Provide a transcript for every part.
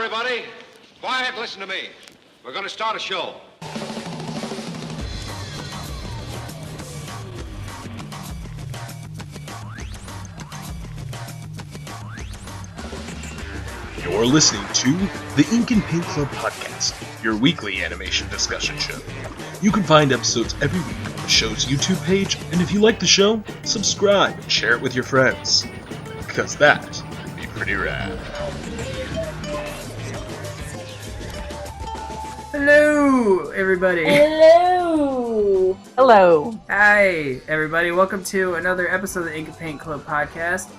everybody. Quiet, listen to me. We're going to start a show. You're listening to the Ink and Paint Club podcast, your weekly animation discussion show. You can find episodes every week on the show's YouTube page, and if you like the show, subscribe and share it with your friends. Because that would be pretty rad. Hello, everybody. Hello. Hello. Hi, everybody. Welcome to another episode of the Ink and Paint Club podcast.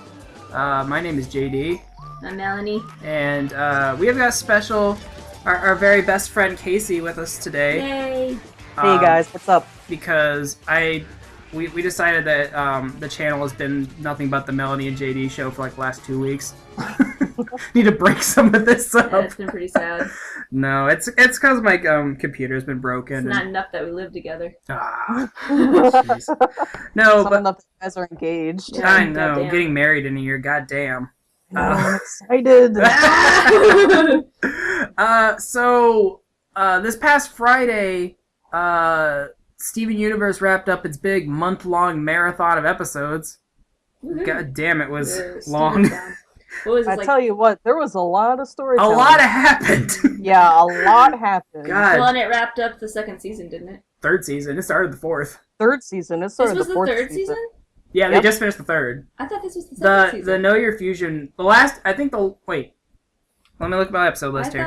My name is JD. I'm Melanie. And we have got special, our very best friend Casey with us today. Yay. Hey guys, what's up? Because we decided that the channel has been nothing but the Melanie and JD show for like the last 2 weeks. Need to break some of this up. Yeah, it's been pretty sad. No, it's because my computer's been broken. It's not enough that we live together. Jeez. No, Not but enough that you guys are engaged. Yeah. I know, Goddamn. getting married in a year, goddamn. I'm excited. So this past Friday, Steven Universe wrapped up its big month-long marathon of episodes. Woohoo. God damn, it was The long. Steven Town. What was it, I like? tell you what, there was a lot of A storytelling. lot happened. Yeah, a lot happened. God. Well, and it wrapped up the second season, didn't it? Third season. It started the fourth. Third season. It started This was the the fourth third season? Yeah, Yep. they just finished the third. I thought this was the second season. The Know Your Fusion. The last. I think the wait. Let me look at my episode list here.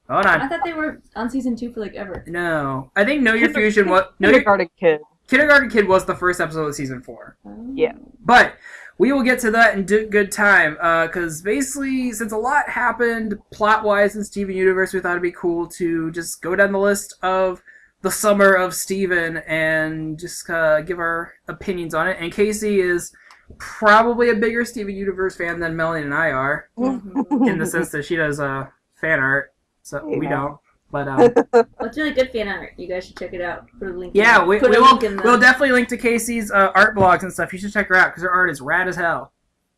Hold I on. thought they were on season 2 for like ever. No, I think Know Your Fusion. What? Kindergarten Kid. Kindergarten Kid was the first episode of season 4. Oh. Yeah. But we will get to that in good time, because basically, since a lot happened plot-wise in Steven Universe, we thought it'd be cool to just go down the list of the summer of Steven and just give our opinions on it. And Casey is probably a bigger Steven Universe fan than Melanie and I are, Mhm. in the sense that she does fan art, so Hey, we man. don't. But Well, it's really good fan art. You guys should check it out. Put a link. yeah, in. we Put a will. link in the... We'll definitely link to Casey's art blogs and stuff. You should check her out because her art is rad as hell.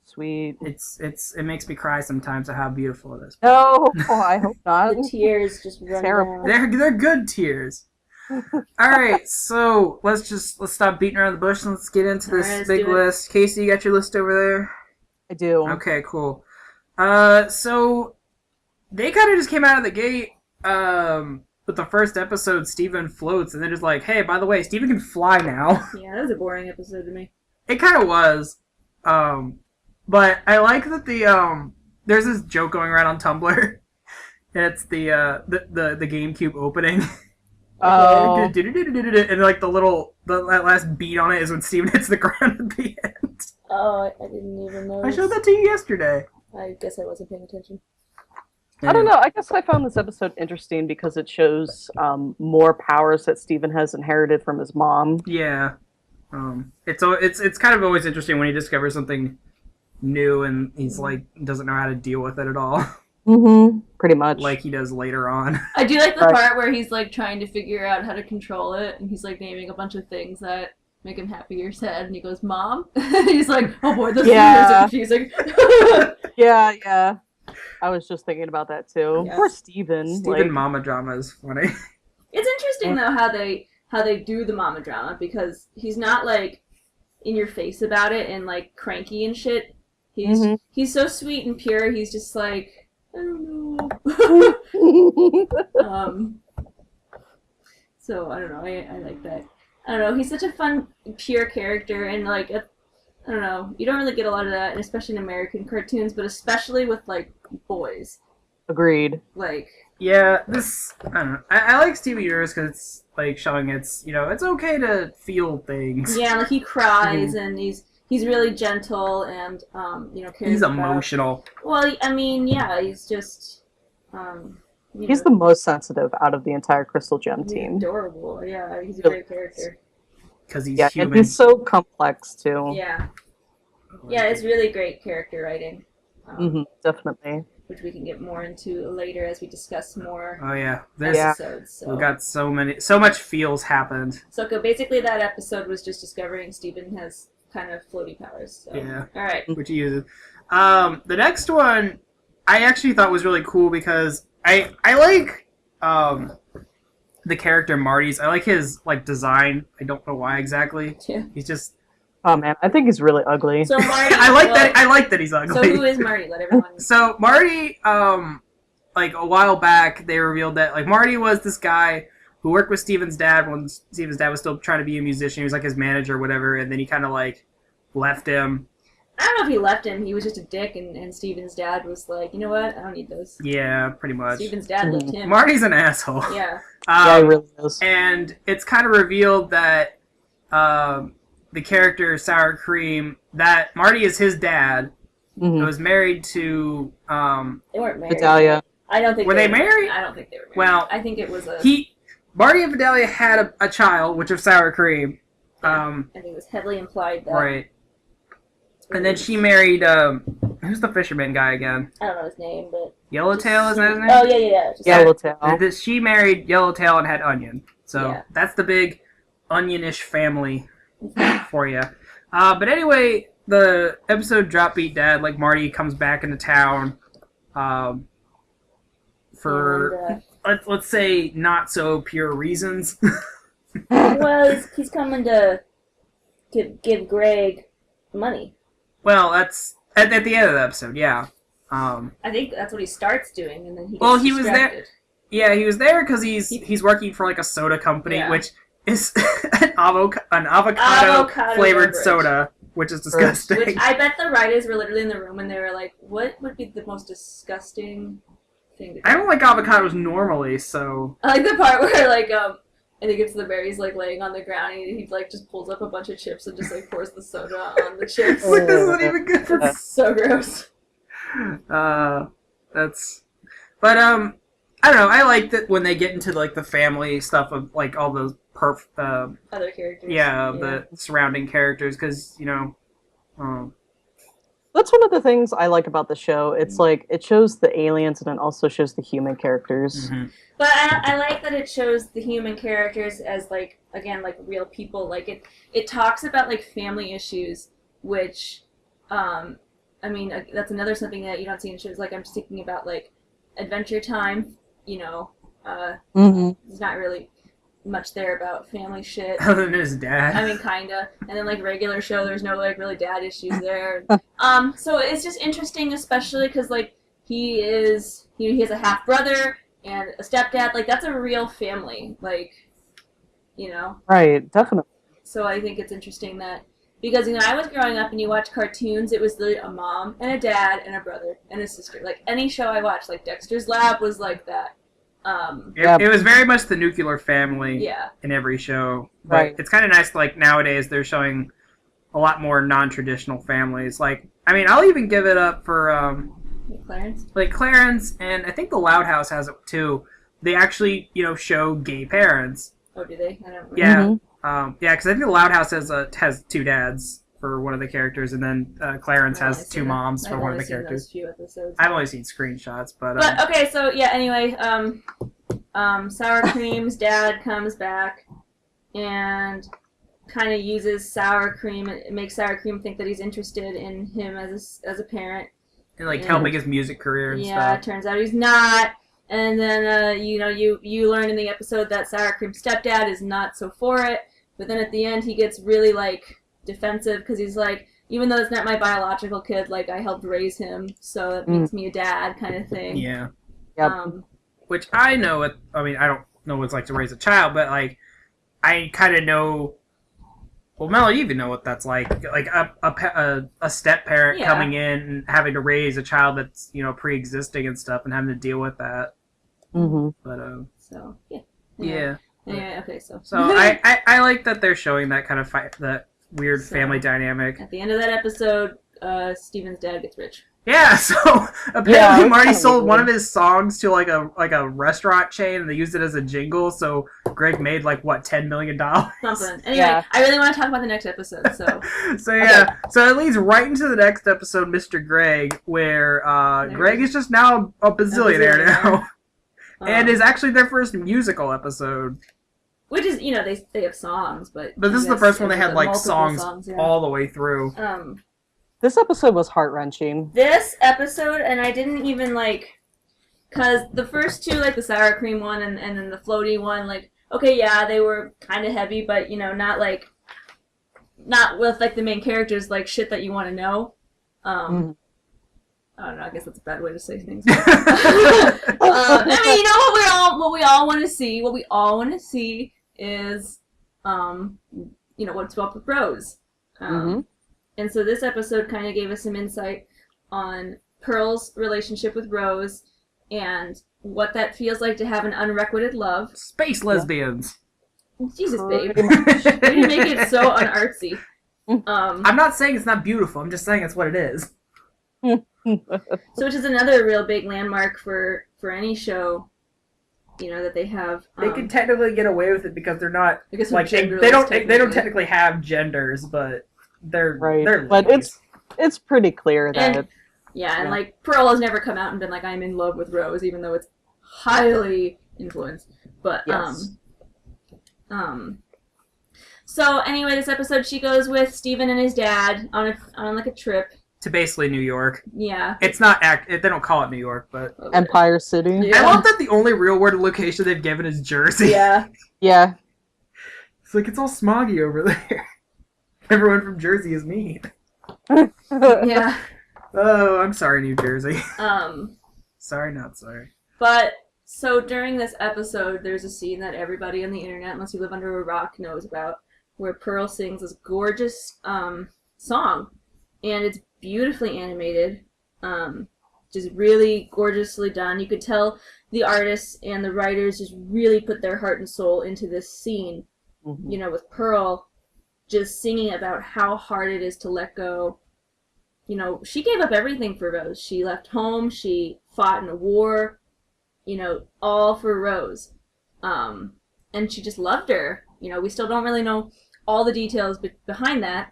Sweet. It makes me cry sometimes at how beautiful it is. No, I hope not. The tears just run Terrible. down. They're good tears. All right, so let's stop beating around the bush and let's get into this All right, let's big do it. list. Casey, you got your list over there? I do. Okay, cool. So they kind of just came out of the gate with the first episode. Steven floats, and they're just like, "Hey, by the way, Steven can fly now." Yeah, that was a boring episode to me. It kind of was, but I like that there's this joke going around on Tumblr. And it's the GameCube opening. Oh. And like that last beat on it is when Steven hits the ground at the end. Oh, I didn't even know. I showed that to you yesterday. I guess I wasn't paying attention. I don't know. I guess I found this episode interesting because it shows more powers that Steven has inherited from his mom. Yeah. It's kind of always interesting when he discovers something new and he's like doesn't know how to deal with it at all. Mm-hmm. Pretty much. Like he does later on. I do like the Right. part where he's like trying to figure out how to control it, and he's like naming a bunch of things that make him happy or sad, and he goes, "Mom." He's like, "Oh boy, this Yeah. is confusing." Yeah. I was just thinking about that too. Yeah. Poor Steven. Steven Mama drama is funny. It's interesting though how they do the mama drama, because he's not like in your face about it and like cranky and shit. He's so sweet and pure. He's just like, I don't know. So I don't know. I like that. I don't know. He's such a fun, pure character, and like I don't know. You don't really get a lot of that, and especially in American cartoons, but especially with like boys. Agreed. Like Yeah, I don't know. I like Steven Universe because it's like showing it's okay to feel things. yeah, like he cries and he's really gentle and cares He's about... emotional. Well, I mean, yeah, he's just He's the most sensitive out of the entire Crystal Gem he's team. adorable. Yeah, he's a great character. Because he's Yeah, human. and he's so complex too. Yeah, it's really great character writing. Definitely. Which we can get more into later as we discuss more Oh yeah, episodes. So. we got so much feels happened. So basically, that episode was just discovering Steven has kind of floaty powers. So. Yeah. All right. Which he uses. The next one I actually thought was really cool because I like the character Marty's. I like his like design. I don't know why exactly. Yeah. He's just. Oh man, I think he's really ugly. So Marty, I like that he's ugly. So who is Marty? Let everyone. So Marty, like a while back, they revealed that like Marty was this guy who worked with Steven's dad when Steven's dad was still trying to be a musician. He was like his manager or whatever, and then he kind of like left him. I don't know if he left him. He was just a dick, and Steven's dad was like, you know what? I don't need those. Yeah, pretty much. Steven's dad left him. Marty's an asshole. Yeah. Yeah, he really is. And it's kind of revealed that the character Sour Cream, that Marty is his dad, who was married to They weren't married. Vidalia. I don't think Were they married? I don't think they were married. Well, I think it was a. Marty and Vidalia had a child, which was Sour Cream. I think it was heavily implied that. Right. And then she married, who's the fisherman guy again? I don't know his name, but. Yellowtail, is that his name? Oh, yeah. Just Yellowtail. She married Yellowtail and had Onion. So Yeah. that's the big onionish family for you. But anyway, the episode Drop Beat Dad, like Marty comes back into town for, let's say, not so pure reasons. Well, he's coming to give Greg money. Well, that's at the end of the episode, yeah. I think that's what he starts doing, and then he. Well, gets he was there. distracted. Yeah, he was there because he's working for like a soda company, Yeah. which is an avocado flavored beverage. soda, which is disgusting. Which I bet the writers were literally in the room and they were like, "What would be the most disgusting thing to do?" I don't like avocados normally, so I like the part where like I think it's the berries like laying on the ground and he like just pulls up a bunch of chips and just like pours the soda on the chips. like this isn't even good for. It's so gross. That's. But I don't know. I like that when they get into like the family stuff of like all those Other characters. the surrounding characters, because That's one of the things I like about the show. It's like it shows the aliens and it also shows the human characters. Mm-hmm. But I like that it shows the human characters as like again like real people. Like it talks about like family issues, which I mean that's another something that you don't see in shows. Like I'm just thinking about like Adventure Time. There's not really much there about family shit. Other than his dad. I mean, kinda. And then like regular show, there's no like really dad issues there. So it's just interesting, especially because like he has a half brother and a stepdad. Like that's a real family. Like, Right, definitely. So I think it's interesting that because I was growing up and you watch cartoons, it was literally a mom and a dad and a brother and a sister. Like any show I watched, like Dexter's Lab was like that. It was very much the nuclear family Yeah. in every show. But Right. it's kind of nice, like, nowadays they're showing a lot more non-traditional families. Like, I mean, I'll even give it up for, Clarence. like, Clarence, and I think the Loud House has it, too. They actually, show gay parents. Oh, do they? I don't remember. Yeah. Mhm. Yeah, because I think the Loud House has two dads for one of the characters, and then Clarence I've only has seen two that. moms for I've one of only the seen those characters. few episodes. I've only seen screenshots, but... But okay, so yeah. Anyway, Sour Cream's dad comes back and kind of uses Sour Cream. It makes Sour Cream think that he's interested in him as a parent. and, like, yeah. helping his music career and Yeah, stuff. it turns out he's not. And then you learn in the episode that Sour Cream's stepdad is not so for it. But then at the end, he gets really like defensive because he's like, even though it's not my biological kid, like I helped raise him, so that makes me a dad, kind of thing. Yeah. Yep. Which I know it. I mean, I don't know what it's like to raise a child, but like, I kind of know. Well, Mel, you even know what that's like. Like a step parent Yeah. coming in and having to raise a child that's pre-existing and stuff, and having to deal with that. Mm-hmm. But So yeah. yeah. Anyway, okay, so I like that they're showing that kind of that weird So- family dynamic. at the end of that episode, Steven's dad gets rich. Yeah, so apparently it's Marty kinda sold one weird. of his songs to like a restaurant chain, and they used it as a jingle. So Greg made like what, $10 million. Something. Anyway, Yeah. I really want to talk about the next episode. So So yeah, so it leads right into the next episode, Mr. Greg, where There Greg it is just now a bazillionaire now, and um, is actually their first musical episode. which is they have songs, but But this is the I first guess one they had like multiple songs yeah. all the way through. This episode was heart-wrenching. This episode, and I didn't even, like... Because the first two, like the sour cream one and then the floaty one, like, okay, yeah, they were kind of heavy, but, you know, not with, like, the main characters, like, shit that you want to know. I don't know, I guess that's a bad way to say things. I mean, you know what we all want to see? What we all want to see is, you know, what's up with Rose. And so this episode kind of gave us some insight on Pearl's relationship with Rose, and what that feels like to have an unrequited love. Space lesbians. Jesus, babe. You didn't make it so unartsy. I'm not saying it's not beautiful. I'm just saying it's what it is. So, which is another real big landmark for any show, you know, that they have. They can technically get away with it because they're not I guess like they don't technically have genders, but they're but ladies. it's pretty clear that. And like Pearl has never come out and been like, I'm in love with Rose, even though it's highly influenced. But Yes. So anyway, this episode she goes with Steven and his dad on like a trip to basically New York. Yeah. It's not they don't call it New York, but Empire City. Yeah. I love that the only real world location they've given is Jersey. Yeah. Yeah. It's like it's all smoggy over there. Everyone from Jersey is mean. Yeah. Oh, I'm sorry, New Jersey. Sorry, not sorry. But so during this episode, there's a scene that everybody on the internet, unless you live under a rock, knows about, where Pearl sings this gorgeous song, and it's beautifully animated, just really gorgeously done. You could tell the artists and the writers just really put their heart and soul into this scene. You know, with Pearl just singing about how hard it is to let go. You know, she gave up everything for Rose. She left home, she fought in a war, you know, all for Rose. And she just loved her. You know, we still don't really know all the details behind that.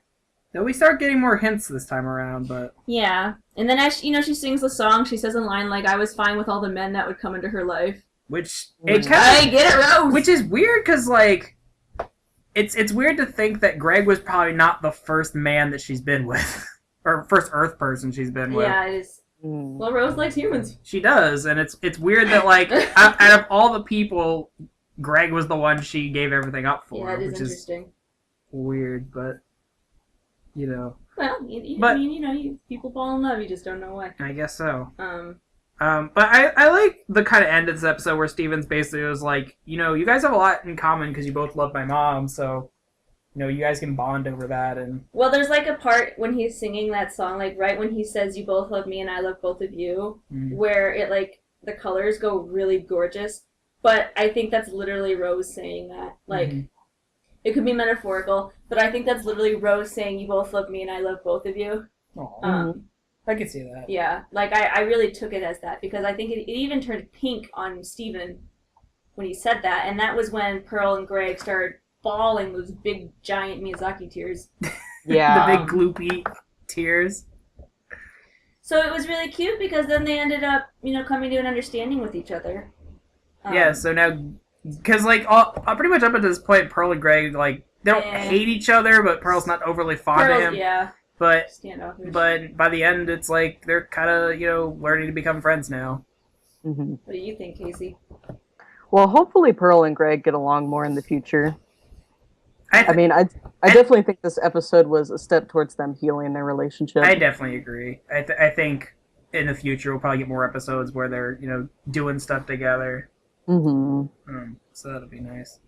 No, we start getting more hints this time around, but... Yeah. And then as, you know, she sings the song, she says a line like, I was fine with all the men that would come into her life. Which... I get it, Rose! Which is weird, because, like... It's weird to think that Greg was probably not the first man that she's been with. Or first Earth person she's been with. Yeah, it is. Well, Rose likes humans. She does, and it's weird that, like, out of all the people, Greg was the one she gave everything up for. Yeah, it is which interesting. Is weird, but, you know. Well, I mean, you know, people fall in love, you just don't know why. I guess so. But I like the kind of end of this episode where Steven's basically was like, you know, you guys have a lot in common because you both love my mom, so... You know, you guys can bond over that, and... Well, there's, like, a part when he's singing that song, like, right when he says, you both love me and I love both of you, where it, like, the colors go really gorgeous, but I think that's literally Rose saying that. Like, it could be metaphorical, but I think that's literally Rose saying, you both love me and I love both of you. I can see that. Yeah, like, I really took it as that, because I think it even turned pink on Steven when he said that, and that was when Pearl and Greg started bawling those big, giant Miyazaki tears. Yeah. The big, gloopy tears. So it was really cute because then they ended up, you know, coming to an understanding with each other. Yeah, so now... Because, like, pretty much up until this point, Pearl and Greg, like, they don't hate each other, but Pearl's not overly fond of him. Yeah. But by the end, it's like, they're kind of, you know, learning to become friends now. What do you think, Casey? Well, hopefully Pearl and Greg get along more in the future. I I definitely think this episode was a step towards them healing their relationship. I definitely agree. I think in the future we'll probably get more episodes where they're, you know, doing stuff together. So that'll be nice.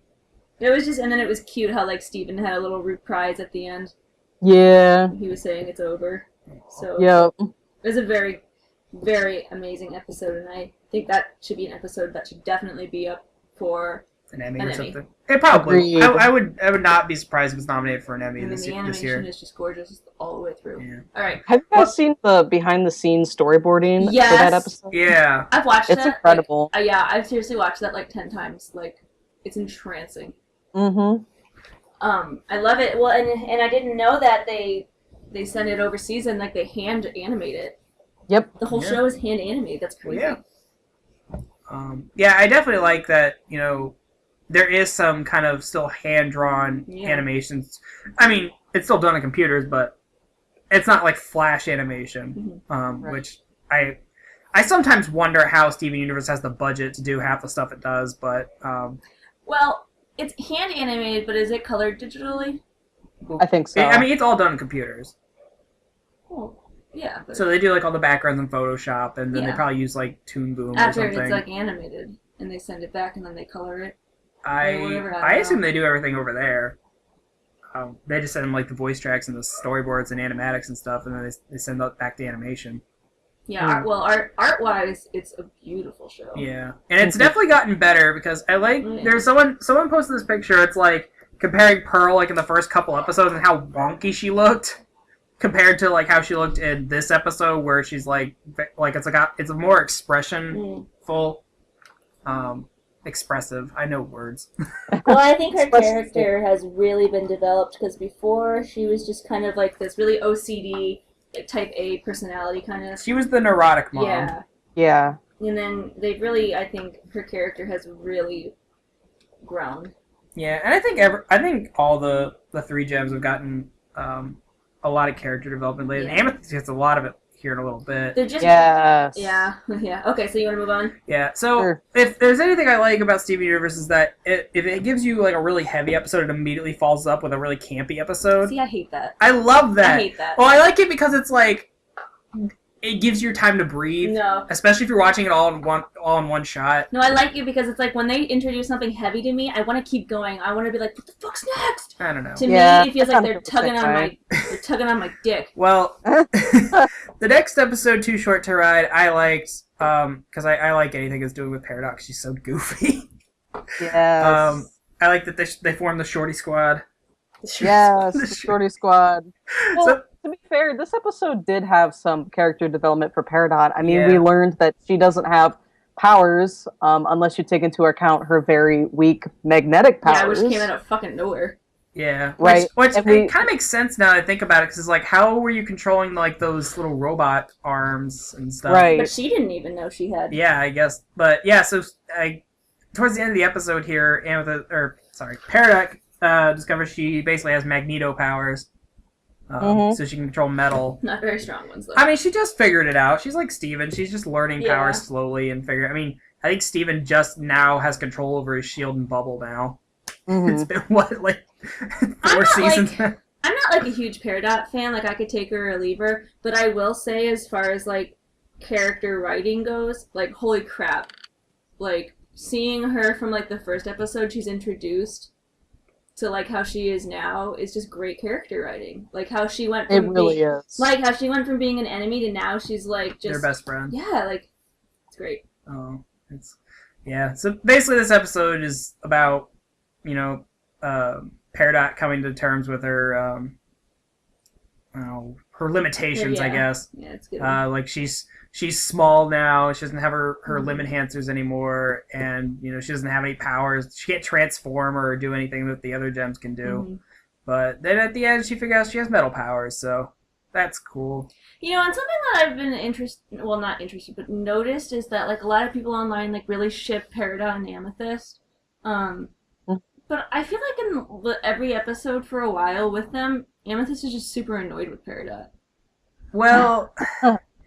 It was just, and then it was cute how, like, Steven had a little reprise at the end. Yeah. He was saying it's over. So yeah, it was a very, very amazing episode, and I think that should be an episode that should definitely be up for an Emmy or something. It probably. I would not be surprised if it's nominated for an Emmy this year. The animation is just gorgeous all the way through. Yeah. All right. Have you guys seen the behind-the-scenes storyboarding for that episode? Yeah. I've watched It's that. incredible. Like, yeah, I've seriously watched that like 10 times. Like, it's entrancing. I love it. Well, and I didn't know that they send it overseas and like they hand animate it. Yep. The whole show is hand animated. That's crazy. Yeah, I definitely like that, you know, there is some kind of still hand-drawn animations. I mean, it's still done on computers, but it's not like Flash animation, Right. which I sometimes wonder how Steven Universe has the budget to do half the stuff it does, but Well, it's hand animated, but is it colored digitally? I think so. I mean, it's all done in computers. Oh, yeah. But So they do like all the backgrounds in Photoshop, and then they Yeah. probably use like Toon Boom after or something. it's like animated, and they send it back, and then they color it. I whatever, I I don't assume know. they do everything over there. They just send them like the voice tracks and the storyboards and animatics and stuff, and then they send that back to animation. Yeah. Art wise, it's a beautiful show. Yeah, and it's definitely gotten better because I like. There's someone posted this picture. It's like comparing Pearl like in the first couple episodes and how wonky she looked compared to like how she looked in this episode where she's like it's a more expressionful, expressive. I know words. Well, I think her character has really been developed because before she was just kind of like this really OCD, like type A personality kind of. She was the neurotic mom. Yeah. Yeah. And then they've really, I think her character has really grown. Yeah, and I think all the three gems have gotten a lot of character development lately. Yeah. Amethyst gets a lot of it here in a little bit. They're just Yes. yeah. Okay, so you want to move on? Yeah, so Sure. if there's anything I like about Steven Universe is that if it gives you like a really heavy episode, it immediately follows up with a really campy episode. See, I hate that. I love that. I hate that. Well, I like it because it's like it gives you time to breathe, No. especially if you're watching it all in one shot. No, I like it because it's like when they introduce something heavy to me, I want to keep going. I want to be like, what the fuck's next? I don't know. To Yeah, me, it feels I like kinda they're feel the tugging same on way. they're tugging on my dick. Well, the next episode, Too Short to Ride, I liked because I like anything that's doing with Paradox. She's so goofy. Yes. I like that they formed the Shorty Squad. Yes, The the Shorty- Shorty Squad. Well, So- to be fair, this episode did have some character development for Peridot. I mean, we Yeah. learned that she doesn't have powers unless you take into account her very weak magnetic powers. Yeah, which came out of fucking nowhere. Yeah, Right, Which and it kind of makes sense now that I think about it, because it's like, how were you controlling like those little robot arms and stuff? Right. But she didn't even know she had. Yeah, I guess. But yeah, so towards the end of the episode here, Peridot discovers she basically has Magneto powers, so she can control metal. Not very strong ones, though. I mean, she just figured it out. She's like Steven. She's just learning Yeah. powers slowly and figure. I mean, I think Steven just now has control over his shield and bubble now. Mhm. It's been what, like I'm 4 not, seasons? I'm not like a huge Peridot fan. Like I could take her or leave her, but I will say, as far as like character writing goes, like holy crap, like seeing her from like the first episode she's introduced to like how she is now is just great character writing. Like how she went It from really being, is. like how she went from being an enemy to now she's like Their just best friend. yeah, like it's great. Oh, it's yeah. So basically, this episode is about Peridot coming to terms with her her limitations, I Yeah. guess. Yeah, it's good. Like she's small now. She doesn't have her limb enhancers anymore, and she doesn't have any powers. She can't transform or do anything that the other gems can do. Mhm. But then at the end, she figures out she has metal powers, so that's cool. And something that I've been not interested, but noticed is that like a lot of people online like really ship Peridot and Amethyst. But I feel like in every episode for a while with them, Amethyst is just super annoyed with Peridot. Well,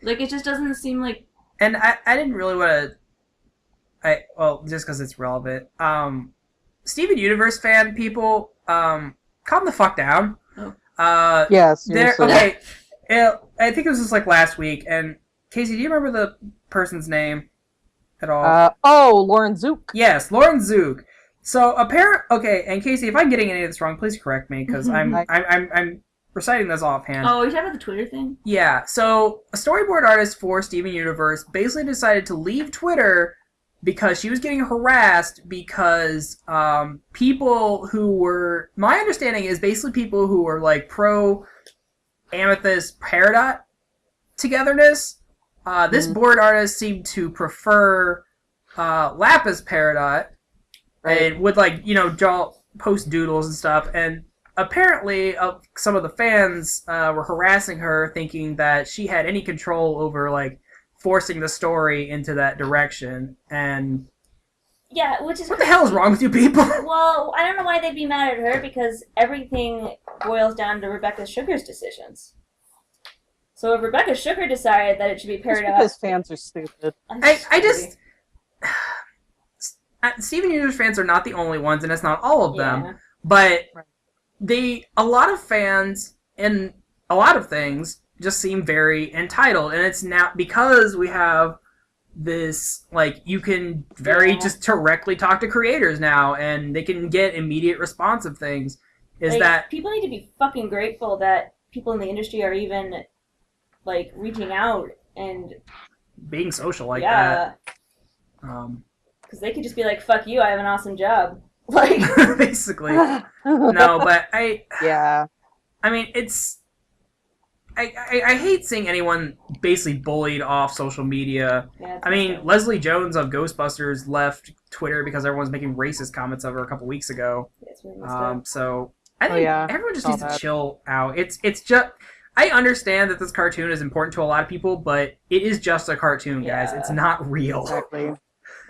Like it just doesn't seem like and I didn't really want to. Just because it's relevant. Steven Universe fan people, calm the fuck down. Oh. Yes. There. seriously. Okay. I think it was just like last week. And Casey, do you remember the person's name at all? Lauren Zook. Yes, Lauren Zook. So and Casey, if I'm getting any of this wrong, please correct me because I'm reciting this offhand. oh, you're talking about the Twitter thing? Yeah, so a storyboard artist for Steven Universe basically decided to leave Twitter because she was getting harassed because people who were, my understanding is basically people who were like pro Amethyst Peridot togetherness. This board artist seemed to prefer Lapis Peridot and would draw post doodles and stuff, and apparently some of the fans were harassing her thinking that she had any control over like forcing the story into that direction. And Yeah, which is what the hell is wrong with you people? Well, I don't know why they'd be mad at her because everything boils down to Rebecca Sugar's decisions. So if Rebecca Sugar decided that it should be Just Paradox... because fans are stupid. I just... Steven Universe fans are not the only ones, and it's not all of them, but a lot of fans in a lot of things just seem very entitled, and it's now because we have this, like, you can just directly talk to creators now, and they can get immediate response of things. That people need to be fucking grateful that people in the industry are even, like, reaching out and being social like that. Because they could just be like, fuck you, I have an awesome job. Like, basically. No, but I mean, it's... I hate seeing anyone basically bullied off social media. Yeah, I mean, Leslie Jones of Ghostbusters left Twitter because everyone's making racist comments of her a couple weeks ago. It's really messed up. So I think everyone just needs to chill out. It's just... I understand that this cartoon is important to a lot of people, but it is just a cartoon, guys. It's not real. Exactly.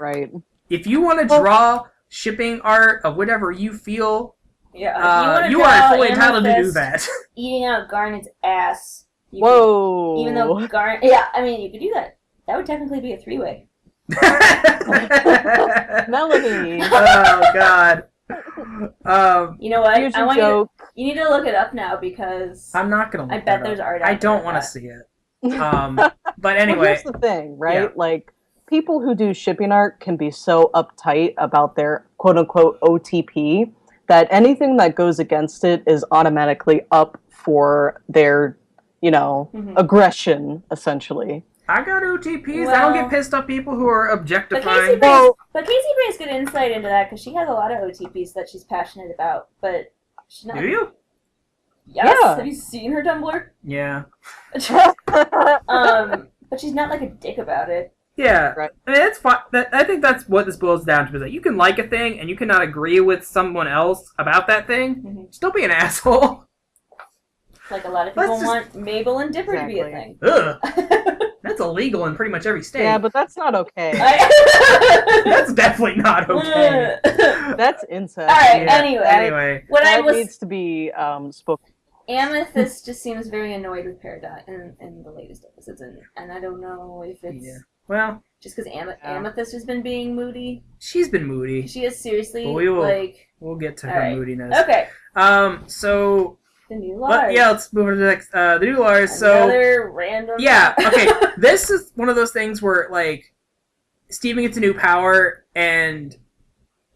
Right. If you want to draw shipping art of whatever you feel... Yeah, you are fully entitled to do that. Eating out Garnet's ass. Whoa! Even though Garnet... Yeah, I mean, you could do that. That would technically be a three-way. Melanie! Oh, God. You know what? Here's a joke. You need to look it up now, because... I'm not going to look I bet there's art out I don't want to see it. But anyway... Well, here's the thing, right? Yeah. Like, people who do shipping art can be so uptight about their quote-unquote OTP that anything that goes against it is automatically up for their, aggression, essentially. I got OTPs. I don't get pissed off people who are objectifying. But Casey brings good insight into that, because she has a lot of OTPs that she's passionate about, but she's not... Do you? Yes. Yeah. Have you seen her Tumblr? Yeah. But she's not like a dick about it. Yeah, right. I mean, it's fine. I think that's what this boils down to, is that you can like a thing, and you cannot agree with someone else about that thing. Mm-hmm. Just don't be an asshole. Like a lot of people want Mabel and Dipper to be a thing. Ugh. That's illegal in pretty much every state. Yeah, but that's not okay. That's definitely not okay. That's incest. Alright, anyway. That needs to be spoken. Amethyst just seems very annoyed with Peridot in the latest episodes, and I don't know if it's... Yeah. Well, just because Amethyst has been being moody. She's been moody. She is seriously, we'll get to her moodiness. Okay. So... The new Lars. Let's move on to the next, the new Lars. Another random... Yeah, okay. This is one of those things where, like, Steven gets a new power, and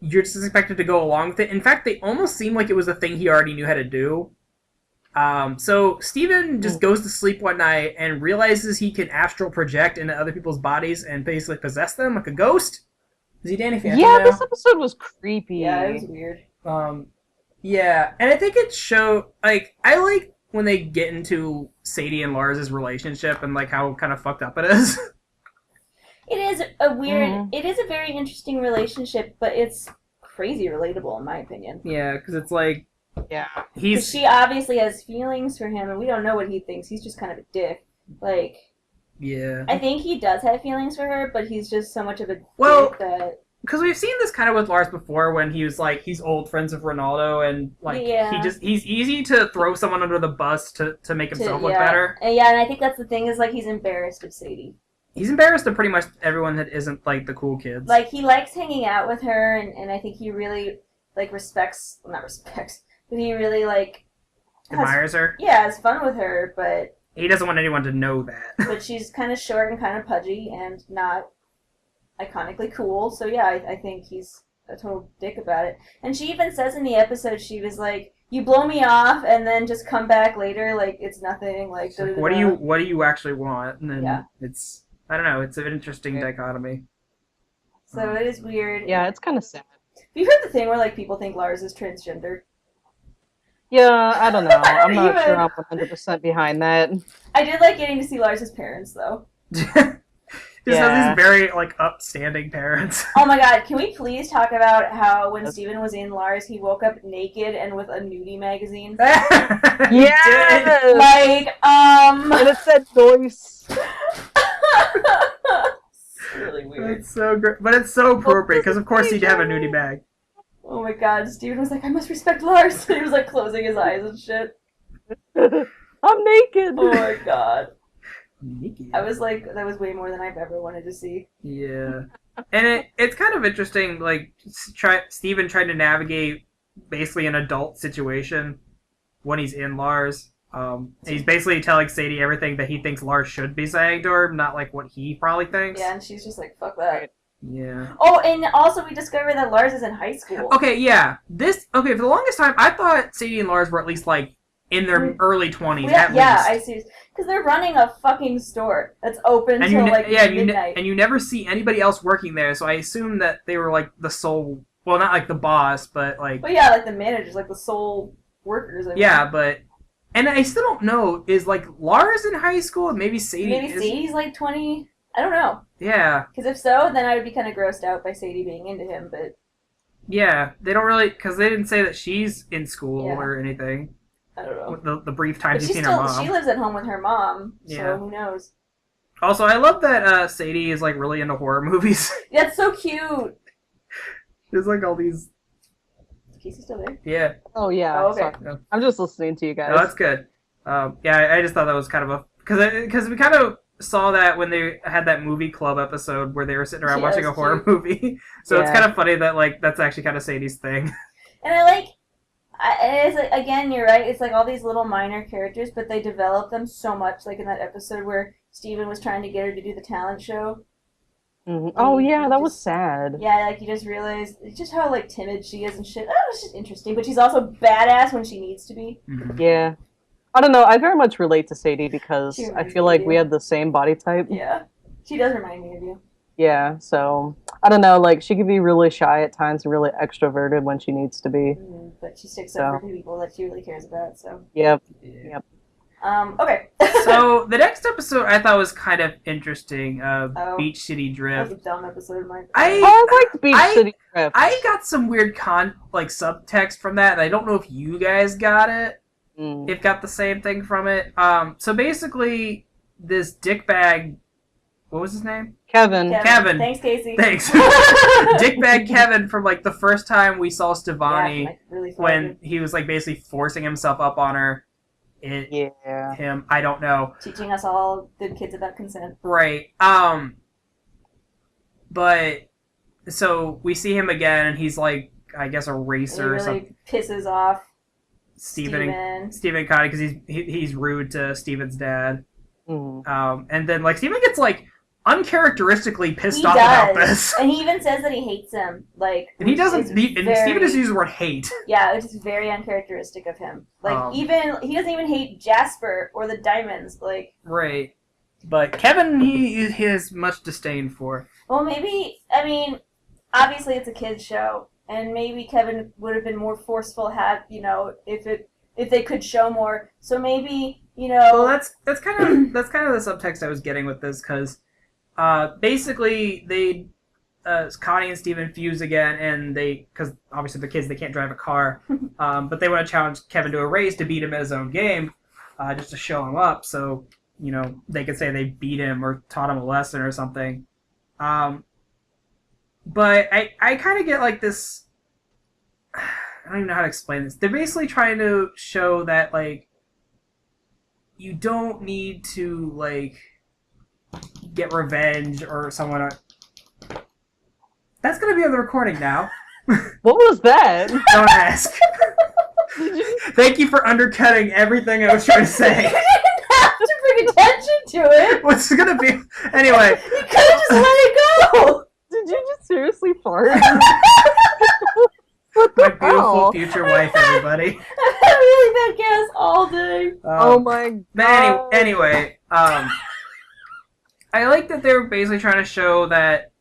you're just expected to go along with it. In fact, they almost seem like it was a thing he already knew how to do. So Steven just goes to sleep one night and realizes he can astral project into other people's bodies and basically possess them like a ghost. Is he Danny Phantom now? This episode was creepy. Yeah, it was weird. Yeah, and I think it showed, like, I like when they get into Sadie and Lars' relationship and, like, how kind of fucked up it is. It is a weird, it is a very interesting relationship, but it's crazy relatable in my opinion. Yeah, because it's like, she obviously has feelings for him, and we don't know what he thinks. He's just kind of a dick. Like, yeah, I think he does have feelings for her, but he's just so much of a dick that... Because we've seen this kind of with Lars before, when he was like, he's old friends with Ronaldo, and like he's easy to throw someone under the bus to make himself look better. And I think that's the thing, is like he's embarrassed of Sadie. He's embarrassed of pretty much everyone that isn't like the cool kids. Like, he likes hanging out with her, and I think he really like but he really like admires her. Yeah, has fun with her, but he doesn't want anyone to know that. But she's kind of short and kind of pudgy and not iconically cool, so I think he's a total dick about it. And she even says in the episode, she was like, "You blow me off, and then just come back later like it's nothing." Like, what do you actually want? And then it's, I don't know, it's an interesting dichotomy. So it is weird. Yeah, it's kind of sad. Have you heard the thing where like people think Lars is transgender? Yeah, I don't know. I'm not sure I'm 100% behind that. I did like getting to see Lars' parents though. Just has these very, like, upstanding parents. Oh my god, can we please talk about how when Steven was in Lars, he woke up naked and with a nudie magazine? Yeah! Like, And it said Joyce. It's really weird. It's so great. But it's so appropriate, because of course he'd have a nudie bag. Oh my god, Steven was like, I must respect Lars. And he was like closing his eyes and shit. I'm naked. Oh my god. Nikki. I was like, that was way more than I've ever wanted to see. Yeah, and it's kind of interesting. Like, Steven trying to navigate basically an adult situation when he's in Lars. He's basically telling Sadie everything that he thinks Lars should be saying to her, not like what he probably thinks. Yeah, and she's just like, fuck that. Yeah. Oh, and also we discovered that Lars is in high school. Okay, yeah. For the longest time, I thought Sadie and Lars were at least like in their early 20s. Yeah, I see. Because they're running a fucking store that's open until like midnight. And you never see anybody else working there, so I assume that they were like the sole. Well, not like the boss, but like. But yeah, like the managers, like the sole workers. Yeah, but. And I still don't know, is like Lars in high school and maybe Sadie? Maybe Sadie's like 20? I don't know. Yeah. Because if so, then I would be kind of grossed out by Sadie being into him, but... Yeah, they don't really... Because they didn't say that she's in school or anything. I don't know. The brief times you've seen her mom. She lives at home with her mom, so Yeah. who knows? Also, I love that Sadie is like really into horror movies. That's so cute! There's like all these... Is Casey still there? Yeah. Oh yeah. Oh, okay. Sorry. I'm just listening to you guys. No, that's good. Yeah, I just thought that was kind of a... Because we kind of saw that when they had that movie club episode where they were sitting around watching a horror movie. So it's kind of funny that like that's actually kind of Sadie's thing. And I like... it's like, again, you're right, it's like all these little minor characters, but they develop them so much, like in that episode where Steven was trying to get her to do the talent show. Mm-hmm. Oh yeah, that was sad. Yeah, like you just realize just how like timid she is and shit. Oh, it's just interesting, but she's also badass when she needs to be. Mm-hmm. Yeah. I don't know, I very much relate to Sadie because I feel like we had the same body type. Yeah. She does remind me of you. Yeah, so I don't know, like she could be really shy at times and really extroverted when she needs to be. But she sticks up for people that she really cares about, so. Yep. Yeah. Okay. So the next episode I thought was kind of interesting. Beach City That Drift. was a dumb episode, Mike. I liked Beach City Drift. I got some weird subtext from that, and I don't know if you guys got it. If got the same thing from it. So basically, this dickbag, what was his name? Kevin. Thanks, Casey. Thanks. Dickbag Kevin from like the first time we saw Stevani when he was like basically forcing himself up on her. Him, I don't know. Teaching us all good kids about consent. Right. But so we see him again, and he's like, I guess a racer or something. Pisses off Stephen Connie because he's rude to Steven's dad. And then like Steven gets like uncharacteristically pissed off about this, and he even says that he hates him. Like, and he doesn't. Steven just uses the word hate. Yeah, it's just very uncharacteristic of him. Like even he doesn't even hate Jasper or the diamonds. Like right, but Kevin he has much disdain for. Well, maybe obviously it's a kids show. And maybe Kevin would have been more forceful if they could show more. So maybe Well, that's kind of the subtext I was getting with this because basically they Connie and Steven fuse again, and because obviously they're kids, they can't drive a car, but they want to challenge Kevin to a race to beat him at his own game, just to show him up. So they could say they beat him or taught him a lesson or something. But I kind of get like this. I don't even know how to explain this. They're basically trying to show that like you don't need to like get revenge or someone. That's gonna be on the recording now. What was that? Don't ask. Thank you for undercutting everything I was trying to say. You didn't have to bring attention to it. What's it gonna be? Anyway. You could have just let it go. Did you just seriously fart? My beautiful future wife, everybody. I've had really bad gas all day. Oh my god. But anyway, I like that they're basically trying to show that,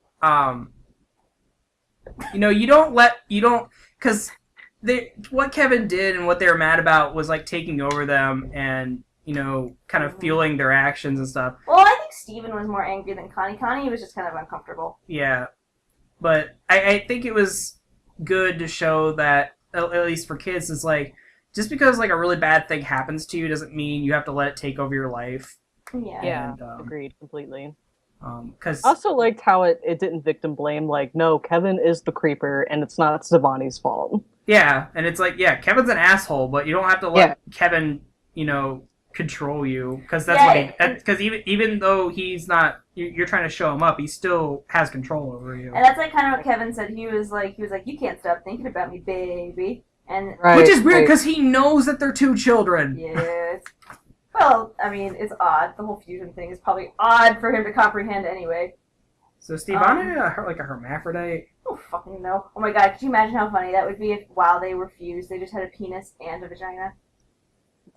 because what Kevin did and what they were mad about was like taking over them and, kind of fueling their actions and stuff. Well, I think Steven was more angry than Connie. Connie was just kind of uncomfortable. Yeah. But I think it was good to show that, at least for kids, it's like, just because like a really bad thing happens to you doesn't mean you have to let it take over your life. Yeah. And, agreed completely. Cause I also liked how it didn't victim blame, like, no, Kevin is the creeper and it's not Stevani's fault. Yeah, and it's like, yeah, Kevin's an asshole, but you don't have to let Kevin, control you, because that's Yeah, what he. Because even though he's not, you're trying to show him up, he still has control over you. And that's like kind of what Kevin said. He was like, you can't stop thinking about me, baby. And Right, Which is weird right. because he knows that they're two children. yeah, well, I mean, it's odd. The whole fusion thing is probably odd for him to comprehend anyway. So Steve, I'm like a hermaphrodite. Oh fucking no! Oh my god, could you imagine how funny that would be if while they were fused, they just had a penis and a vagina?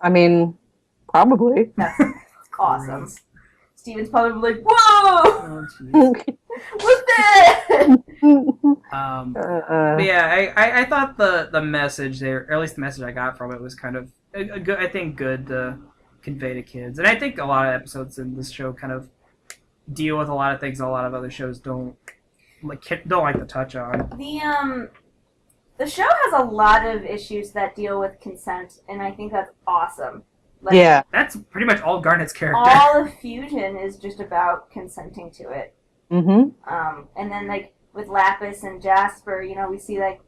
I mean, probably. That's awesome. Gross. Steven's probably like, whoa! Oh, jeez. What's that? But yeah, I thought the message there, or at least the message I got from it, was kind of a good. I think good to convey to kids, and I think a lot of episodes in this show kind of deal with a lot of things a lot of other shows don't like to touch on. The show has a lot of issues that deal with consent, and I think that's awesome. Like, Yeah. That's pretty much all Garnet's character. all of Fusion is just about consenting to it. Mm-hmm. And then like with Lapis and Jasper, you know, we see like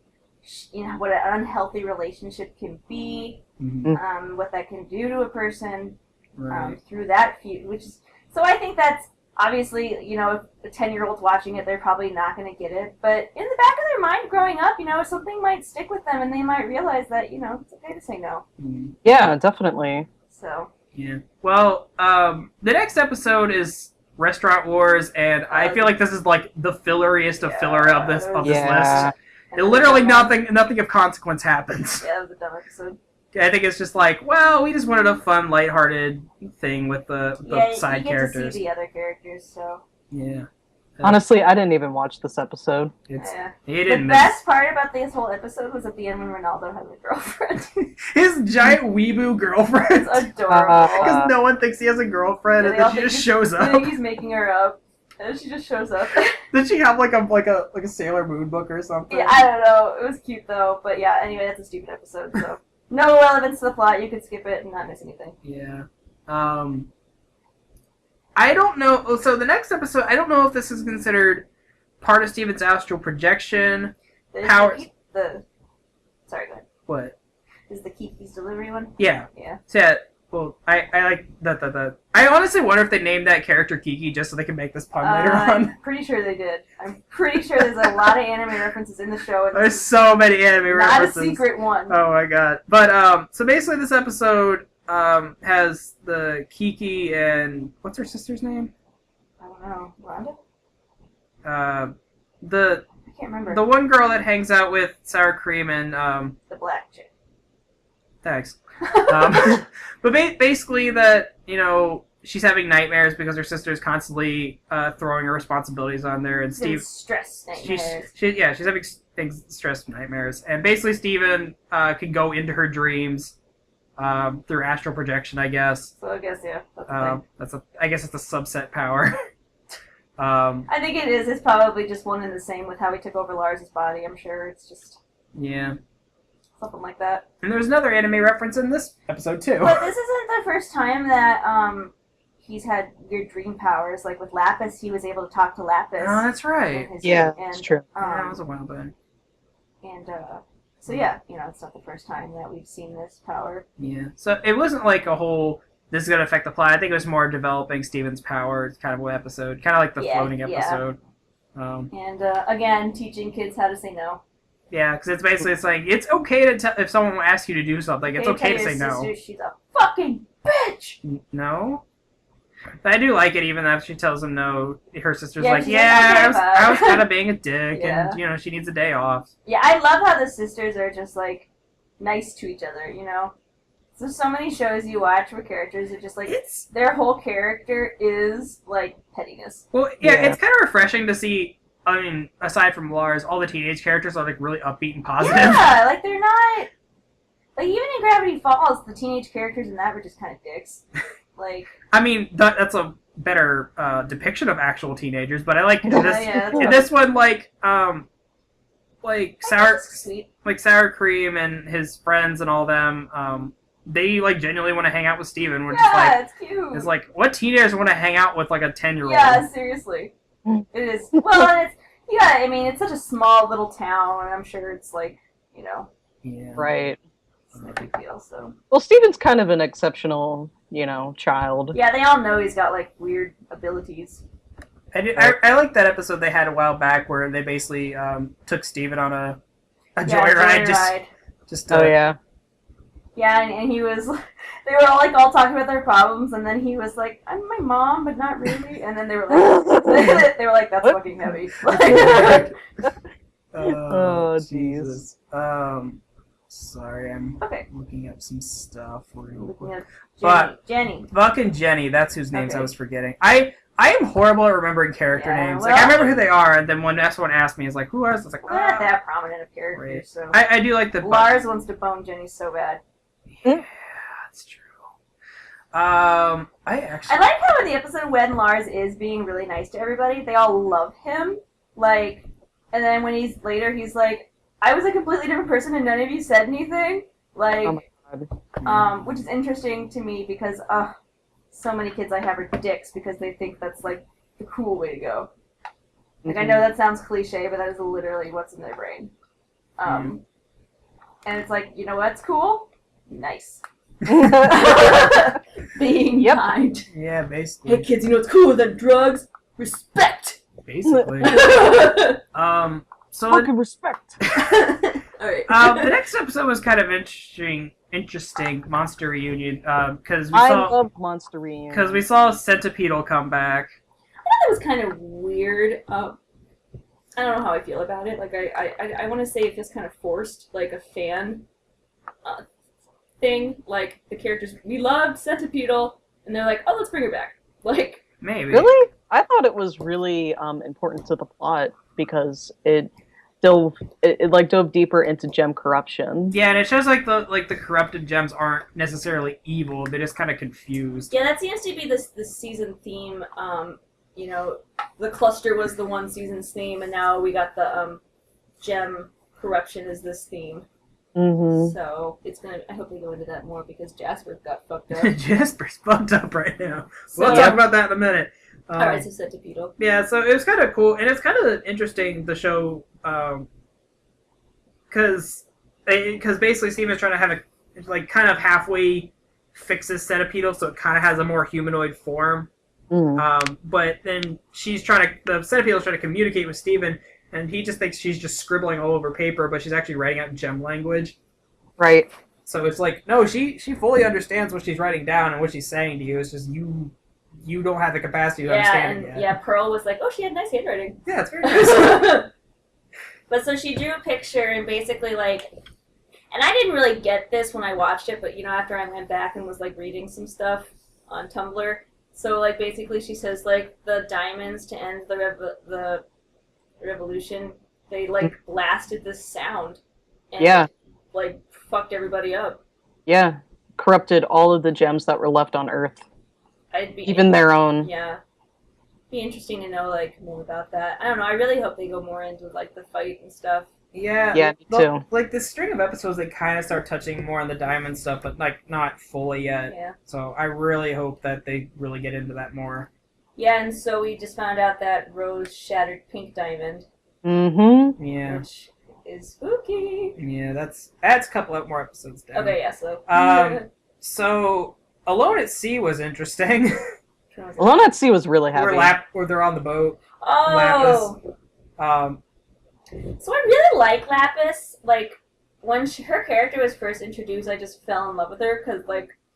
what an unhealthy relationship can be, Mhm. what that can do to a person Right. through that feud. Which is so I think that's obviously, you know, if a 10-year-old's watching it, they're probably not going to get it. But in the back of their mind, growing up, you know, something might stick with them, and they might realize that, you know, it's okay to say no. Mhm. Yeah, definitely. So Yeah. Well, the next episode is Restaurant Wars, and I feel like this is like the filleriest of filler of this Yeah. list. It literally nothing of consequence happens. Yeah, it was a dumb episode. I think it's just like, well, we just wanted a fun, lighthearted thing with the side you get characters. to see the other characters, so Yeah. Honestly, I didn't even watch this episode. It's yeah. he The didn't best part about this whole episode was at the end when Ronaldo has a girlfriend. his giant weeboo girlfriend. It's adorable. Because no one thinks he has a girlfriend, Yeah, and they all then she think just he's- shows they up. think he's making her up, and she just shows up. Did she have like a Sailor Moon book or something? Yeah, I don't know. It was cute though, but yeah. Anyway, that's a stupid episode. So no relevance to the plot. You could skip it and not miss anything. Yeah. I don't know. So the next episode, I don't know if this is considered part of Steven's astral projection. Powers. Sorry, go ahead. What? Is the Kiki's delivery one? Yeah. Yeah. So, yeah. Well, I like that. I honestly wonder if they named that character Kiki just so they can make this pun later on. I'm pretty sure they did. I'm pretty sure there's a lot of anime references in the show. And There's so many anime not references. a secret one. Oh my god. But so basically this episode has the Kiki and what's her sister's name? I don't know. Rhonda? The I can't remember. the one girl that hangs out with sour cream and The black chick. thanks. But basically that, you know, she's having nightmares because her sister's constantly throwing her responsibilities on there, and Steve. Steve Stress nightmares. she's having stress nightmares, and basically Steven can go into her dreams through astral projection, I guess. So I guess yeah, that's the thing. I guess it's a subset power. I think it is. It's probably just one and the same with how he took over Lars's body. I'm sure it's just Yeah. something like that. And there's another anime reference in this episode too. But this isn't the first time that he's had weird dream powers. Like with Lapis, he was able to talk to Lapis. Oh, that's right. in his Yeah, dream, that's true. Yeah, that was a while back. And so yeah, you know, it's not the first time that we've seen this power. Yeah. So it wasn't like a whole, this is going to affect the plot. I think it was more developing Steven's power kind of episode. Kind of like the Yeah, floating yeah. episode. And again, teaching kids how to say no. Yeah, because it's basically, it's like, it's okay to tell, if someone asks you to do something, it's They okay to tell say your no. sister she's a fucking bitch! No? But I do like it even after she tells him no. Her sister's Yeah, like, she's yeah, like, okay, I was bye." kind of being a dick, Yeah. and, you know, she needs a day off. Yeah, I love how the sisters are just, like, nice to each other, you know? So many shows you watch where characters are just, like, It's, their whole character is, like, pettiness. well, yeah, Yeah. it's kind of refreshing to see, I mean, aside from Lars, all the teenage characters are, like, really upbeat and positive. Yeah, like, they're not... Like, even in Gravity Falls, the teenage characters in that were just kind of dicks. Like... I mean, that's a better depiction of actual teenagers, but I like in this, yeah, in this one, like sour, Sweet. like sour cream and his friends and all them, they like genuinely want to hang out with Steven. Which is Yeah, like, it's cute. it's like, what teenagers want to hang out with like a 10-year-old? Yeah, seriously. It is. Well, and it's... Yeah, I mean, it's such a small little town, and I'm sure it's, like, you know... Yeah. Right. It's no big deal. So. Well, Steven's kind of an exceptional, child. Yeah, they all know he's got like weird abilities. I like that episode they had a while back where they basically took Steven on a joyride. Just oh yeah. Yeah, and he was. They were all talking about their problems, and then he was like, "I'm my mom, but not really." And then they were like, "That's fucking heavy." Oh Jesus. Sorry, I'm looking up some stuff real quick. Jenny. Fucking Jenny, that's whose names I was forgetting. I am horrible at remembering character names. Well, like, I remember who they are, and then when someone asked me, it's like, who are they? It's like, not that prominent of characters, so. I do like the... Lars wants to bone Jenny so bad. Yeah, that's true. I like how in the episode when Lars is being really nice to everybody, they all love him, like, and then when he's like, I was a completely different person and none of you said anything, like, oh my God. Which is interesting to me because, so many kids I have are dicks because they think that's, like, the cool way to go. Like, I know that sounds cliche, but that is literally what's in their brain. And it's like, you know what's cool? Nice. Being kind. Yeah, basically. Hey kids, you know what's cooler than drugs? Respect! Basically. So fucking respect. Alright. The next episode was kind of interesting Monster Reunion, because I love Monster Reunion. Because we saw Centipedal come back. I thought that was kind of weird. I don't know how I feel about it. Like, I want to say it feels kind of forced, like a fan thing. Like, the characters, we loved Centipedal, and they're like, oh, let's bring her back. Like, maybe. Really? I thought it was really important to the plot because it dove deeper into gem corruption. Yeah, and it shows like the corrupted gems aren't necessarily evil; they're just kind of confused. Yeah, that seems to be this season theme. The cluster was the one season's theme, and now we got the gem corruption is this theme. Mm-hmm. So it's gonna. I hope they go into that more because Jasper got fucked up. Jasper's fucked up right now. We'll talk about that in a minute. Alright, so Centipedal. Yeah, so it was kind of cool, and it's kind of interesting, the show, because basically Steven's trying to have kind of halfway fixes Centipedal, so it kind of has a more humanoid form. But then the Centipedal's trying to communicate with Steven, and he just thinks she's just scribbling all over paper, but she's actually writing out in gem language. Right. So it's like, no, she fully understands what she's writing down and what she's saying to you. It's just you don't have the capacity to understand it yet. Yeah, Pearl was like, oh, she had nice handwriting. Yeah, it's very nice. But so she drew a picture and basically and I didn't really get this when I watched it, but after I went back and was reading some stuff on Tumblr, so basically she says the diamonds to end the revolution, they blasted this sound and fucked everybody up. Yeah, corrupted all of the gems that were left on Earth. Even their own. Yeah. Be interesting to know more about that. I don't know. I really hope they go more into the fight and stuff. Yeah. Yeah, me too. This string of episodes, they kind of start touching more on the diamond stuff, but not fully yet. Yeah. So I really hope that they really get into that more. Yeah, and so we just found out that Rose shattered Pink Diamond. Mm-hmm. Yeah. Which is spooky. Yeah, that's a couple of more episodes down. Okay, yeah. So. So Alone at Sea was interesting. Alone at Sea was really heavy. Where they're on the boat. Oh. Lapis. So I really like Lapis. When her character was first introduced, I just fell in love with her because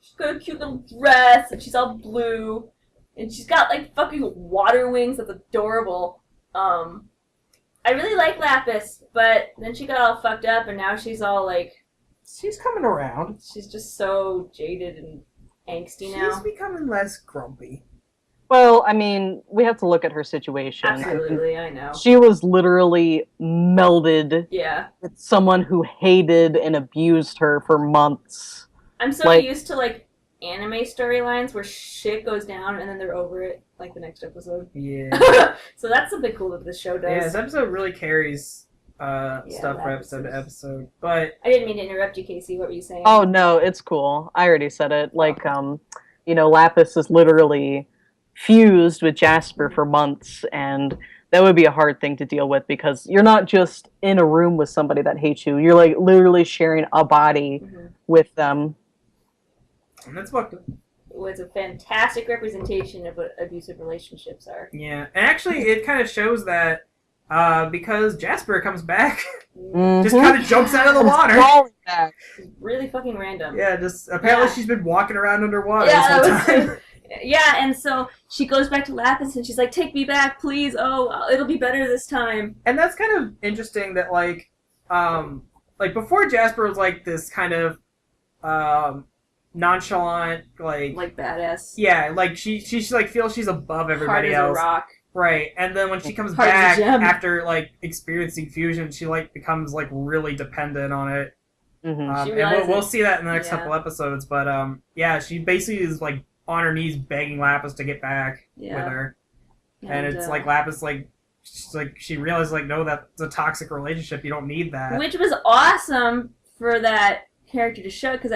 she's got a cute little dress and she's all blue and she's got fucking water wings. That's adorable. I really like Lapis, but then she got all fucked up and now she's all she's coming around. She's just so jaded and angsty now. She's becoming less grumpy. Well, I mean, we have to look at her situation. Absolutely, I know. She was literally melded with someone who hated and abused her for months. I'm so used to anime storylines where shit goes down and then they're over it the next episode. Yeah. So that's something cool that this show does. Yeah, this episode really carries stuff from episode to episode. But I didn't mean to interrupt you, Casey. What were you saying? Oh no, it's cool. I already said it. Lapis is literally fused with Jasper for months, and that would be a hard thing to deal with because you're not just in a room with somebody that hates you. You're like literally sharing a body with them. And that's fucked up. It was a fantastic representation of what abusive relationships are. Yeah, and actually, it kind of shows that because Jasper comes back, Mm-hmm. just kind of jumps out of the water. Crawling back. It's really fucking random. Yeah, just apparently Yeah. she's been walking around underwater Yeah, this that whole was time. Yeah, and so she goes back to Lapis and she's like, "Take me back, please. Oh, it'll be better this time." And that's kind of interesting that like before Jasper was like this kind of nonchalant Like badass. yeah, like she's like feels she's above Hard everybody as else. a rock. Right, and then when she comes Hard as a back gem. after like experiencing fusion, she like becomes like really dependent on it. Mm-hmm. She And realizes- we'll see that in the next yeah. couple episodes. But yeah, she basically is like on her knees begging Lapis to get back Yeah. with her, and it's like Lapis she realizes like no, that's a toxic relationship. You don't need that. Which was awesome for that character to show, because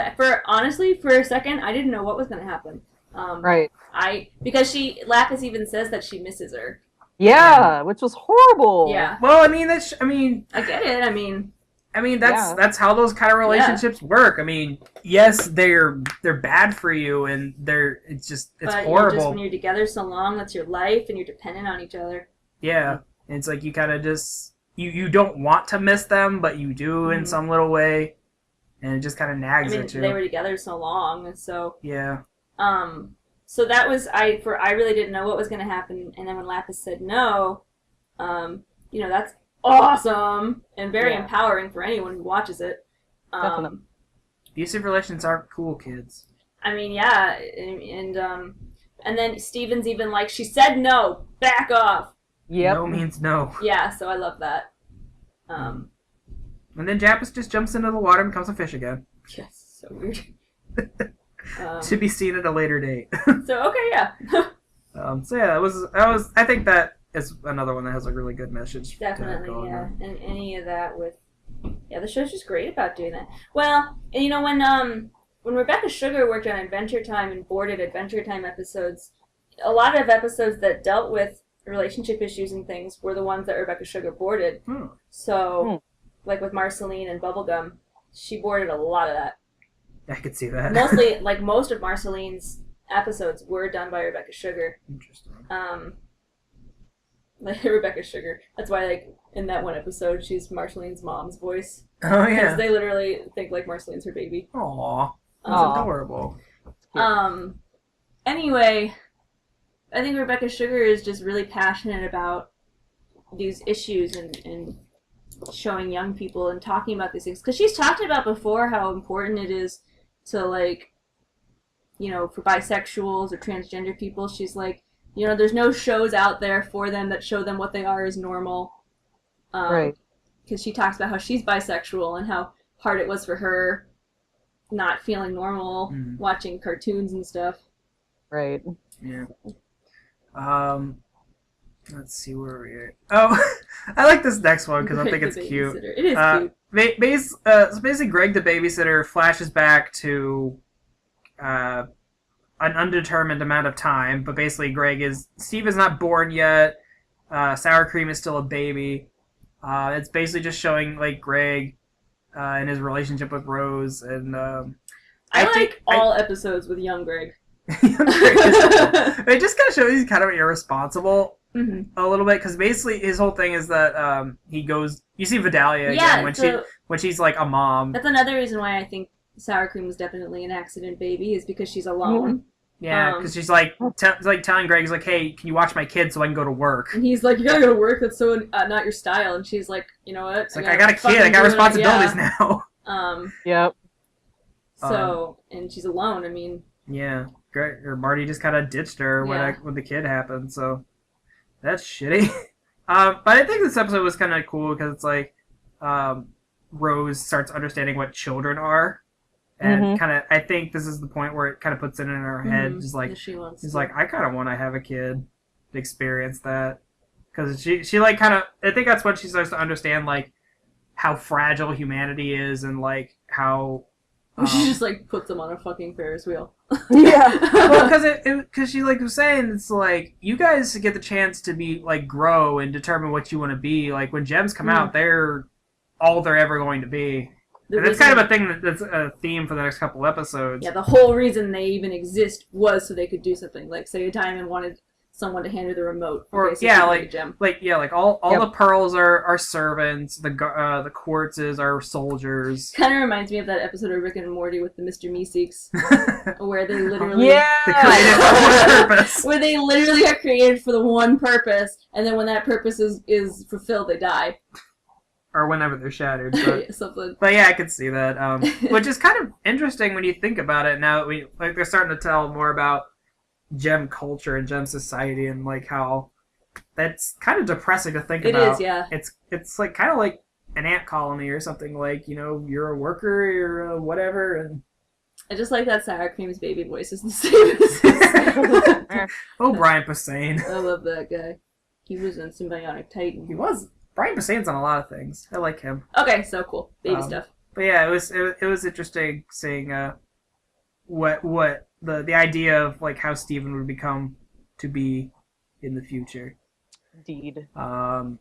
honestly, for a second, I didn't know what was going to happen. Right. Because Lapis even says that she misses her. Yeah, which was horrible. Yeah, Well, I mean I get it. I mean, that's how those kind of relationships work. I mean, yes, they're bad for you, and it's but horrible. when you're together so long, that's your life, and you're dependent on each other. Yeah, it's like you kind of just you don't want to miss them, but you do in Mhm. some little way, and it just kind of I nags mean, at you. they were together so long, and so Yeah, so that was I really didn't know what was going to happen, and then when Lapis said no, that's awesome and very empowering for anyone who watches it. Definitely. abusive relations aren't cool, kids. I mean, yeah, and then Steven's even like, she said no, back off. Yep. No means no. Yeah, so I love that. And then Jappus just jumps into the water and becomes a fish again. Yes, so weird. To be seen at a later date. So okay, yeah, So yeah, that was. I think that is another one that has a really good message. definitely, going yeah, on. and any of that with, the show's just great about doing that. Well, and when Rebecca Sugar worked on Adventure Time and boarded Adventure Time episodes, a lot of episodes that dealt with relationship issues and things were the ones that Rebecca Sugar boarded. So, like with Marceline and Bubblegum, she boarded a lot of that. I could see that. Mostly, like most of Marceline's episodes were done by Rebecca Sugar. Interesting. Like Rebecca Sugar. That's why, like, in that one episode, she's Marceline's mom's voice. Oh yeah. Because they literally think like Marceline's her baby. Aw, that's Um, adorable. Anyway, I think Rebecca Sugar is just really passionate about these issues and showing young people and talking about these things. Because she's talked about before how important it is to, like, for bisexuals or transgender people. She's like, there's no shows out there for them that show them what they are as normal. Right. Because she talks about how she's bisexual and how hard it was for her not feeling normal watching cartoons and stuff. Right. Yeah. Let's see where we're at. Oh, I like this next one because I think it's cute. It is cute. So basically, Greg the babysitter flashes back to an undetermined amount of time, but basically Steve is not born yet. Sour Cream is still a baby. It's basically just showing like Greg and his relationship with Rose, and I like all episodes with young Greg. It just kind of shows he's kind of irresponsible Mm-hmm. a little bit, because basically his whole thing is that he goes. You see Vidalia again when she's like a mom. That's another reason why I think Sour Cream was definitely an accident baby, is because she's alone. Yeah, because she's like telling Greg, like, "Hey, can you watch my kid so I can go to work?" And he's like, "You gotta go to work. That's so not your style." And she's like, "You know what? It's like, I got a kid. I got responsibilities now. Yep. So and she's alone. I mean. Yeah, Greg or Marty just kind of ditched her when the kid happened. So that's shitty. But I think this episode was kind of cool because it's like Rose starts understanding what children are. And kind of, I think this is the point where it kind of puts it in her head, just like, she's like, I kind of want to have a kid to experience that. Because she like kind of, I think that's when she starts to understand, like, how fragile humanity is and, like, how... She just, like, puts him on a fucking Ferris wheel. Yeah. Well, because she like was saying, it's like you guys get the chance to be like grow and determine what you want to be. Like when gems come out, they're all they're ever going to be. And that's kind of a thing that's a theme for the next couple episodes. Yeah, the whole reason they even exist was so they could do something. Like, say a diamond wanted someone to hand her the remote. Or okay, so yeah, like a gem. all the pearls are servants. The quartzes are soldiers. Kind of reminds me of that episode of Rick and Morty with the Mr. Meeseeks, where they literally They're created for one purpose. where they literally are created for the one purpose, and then when that purpose is fulfilled, they die. Or whenever they're shattered. But, Something. but yeah, I could see that. Which is kind of interesting when you think about it. Now that they're starting to tell more about gem culture and gem society, and like how that's kind of depressing to think about. It is, yeah. It's like kind of like an ant colony or something. Like, you know, you're a worker, you're a whatever, and I just like that sour cream's baby voice is the same as oh, Brian Posehn. I love that guy. He was in Symbiotic Titan. He was. Brian Posehn's on a lot of things. I like him. Okay, so cool. Baby stuff. But yeah, it was interesting seeing what the idea of like how Steven would become to be in the future. Indeed. I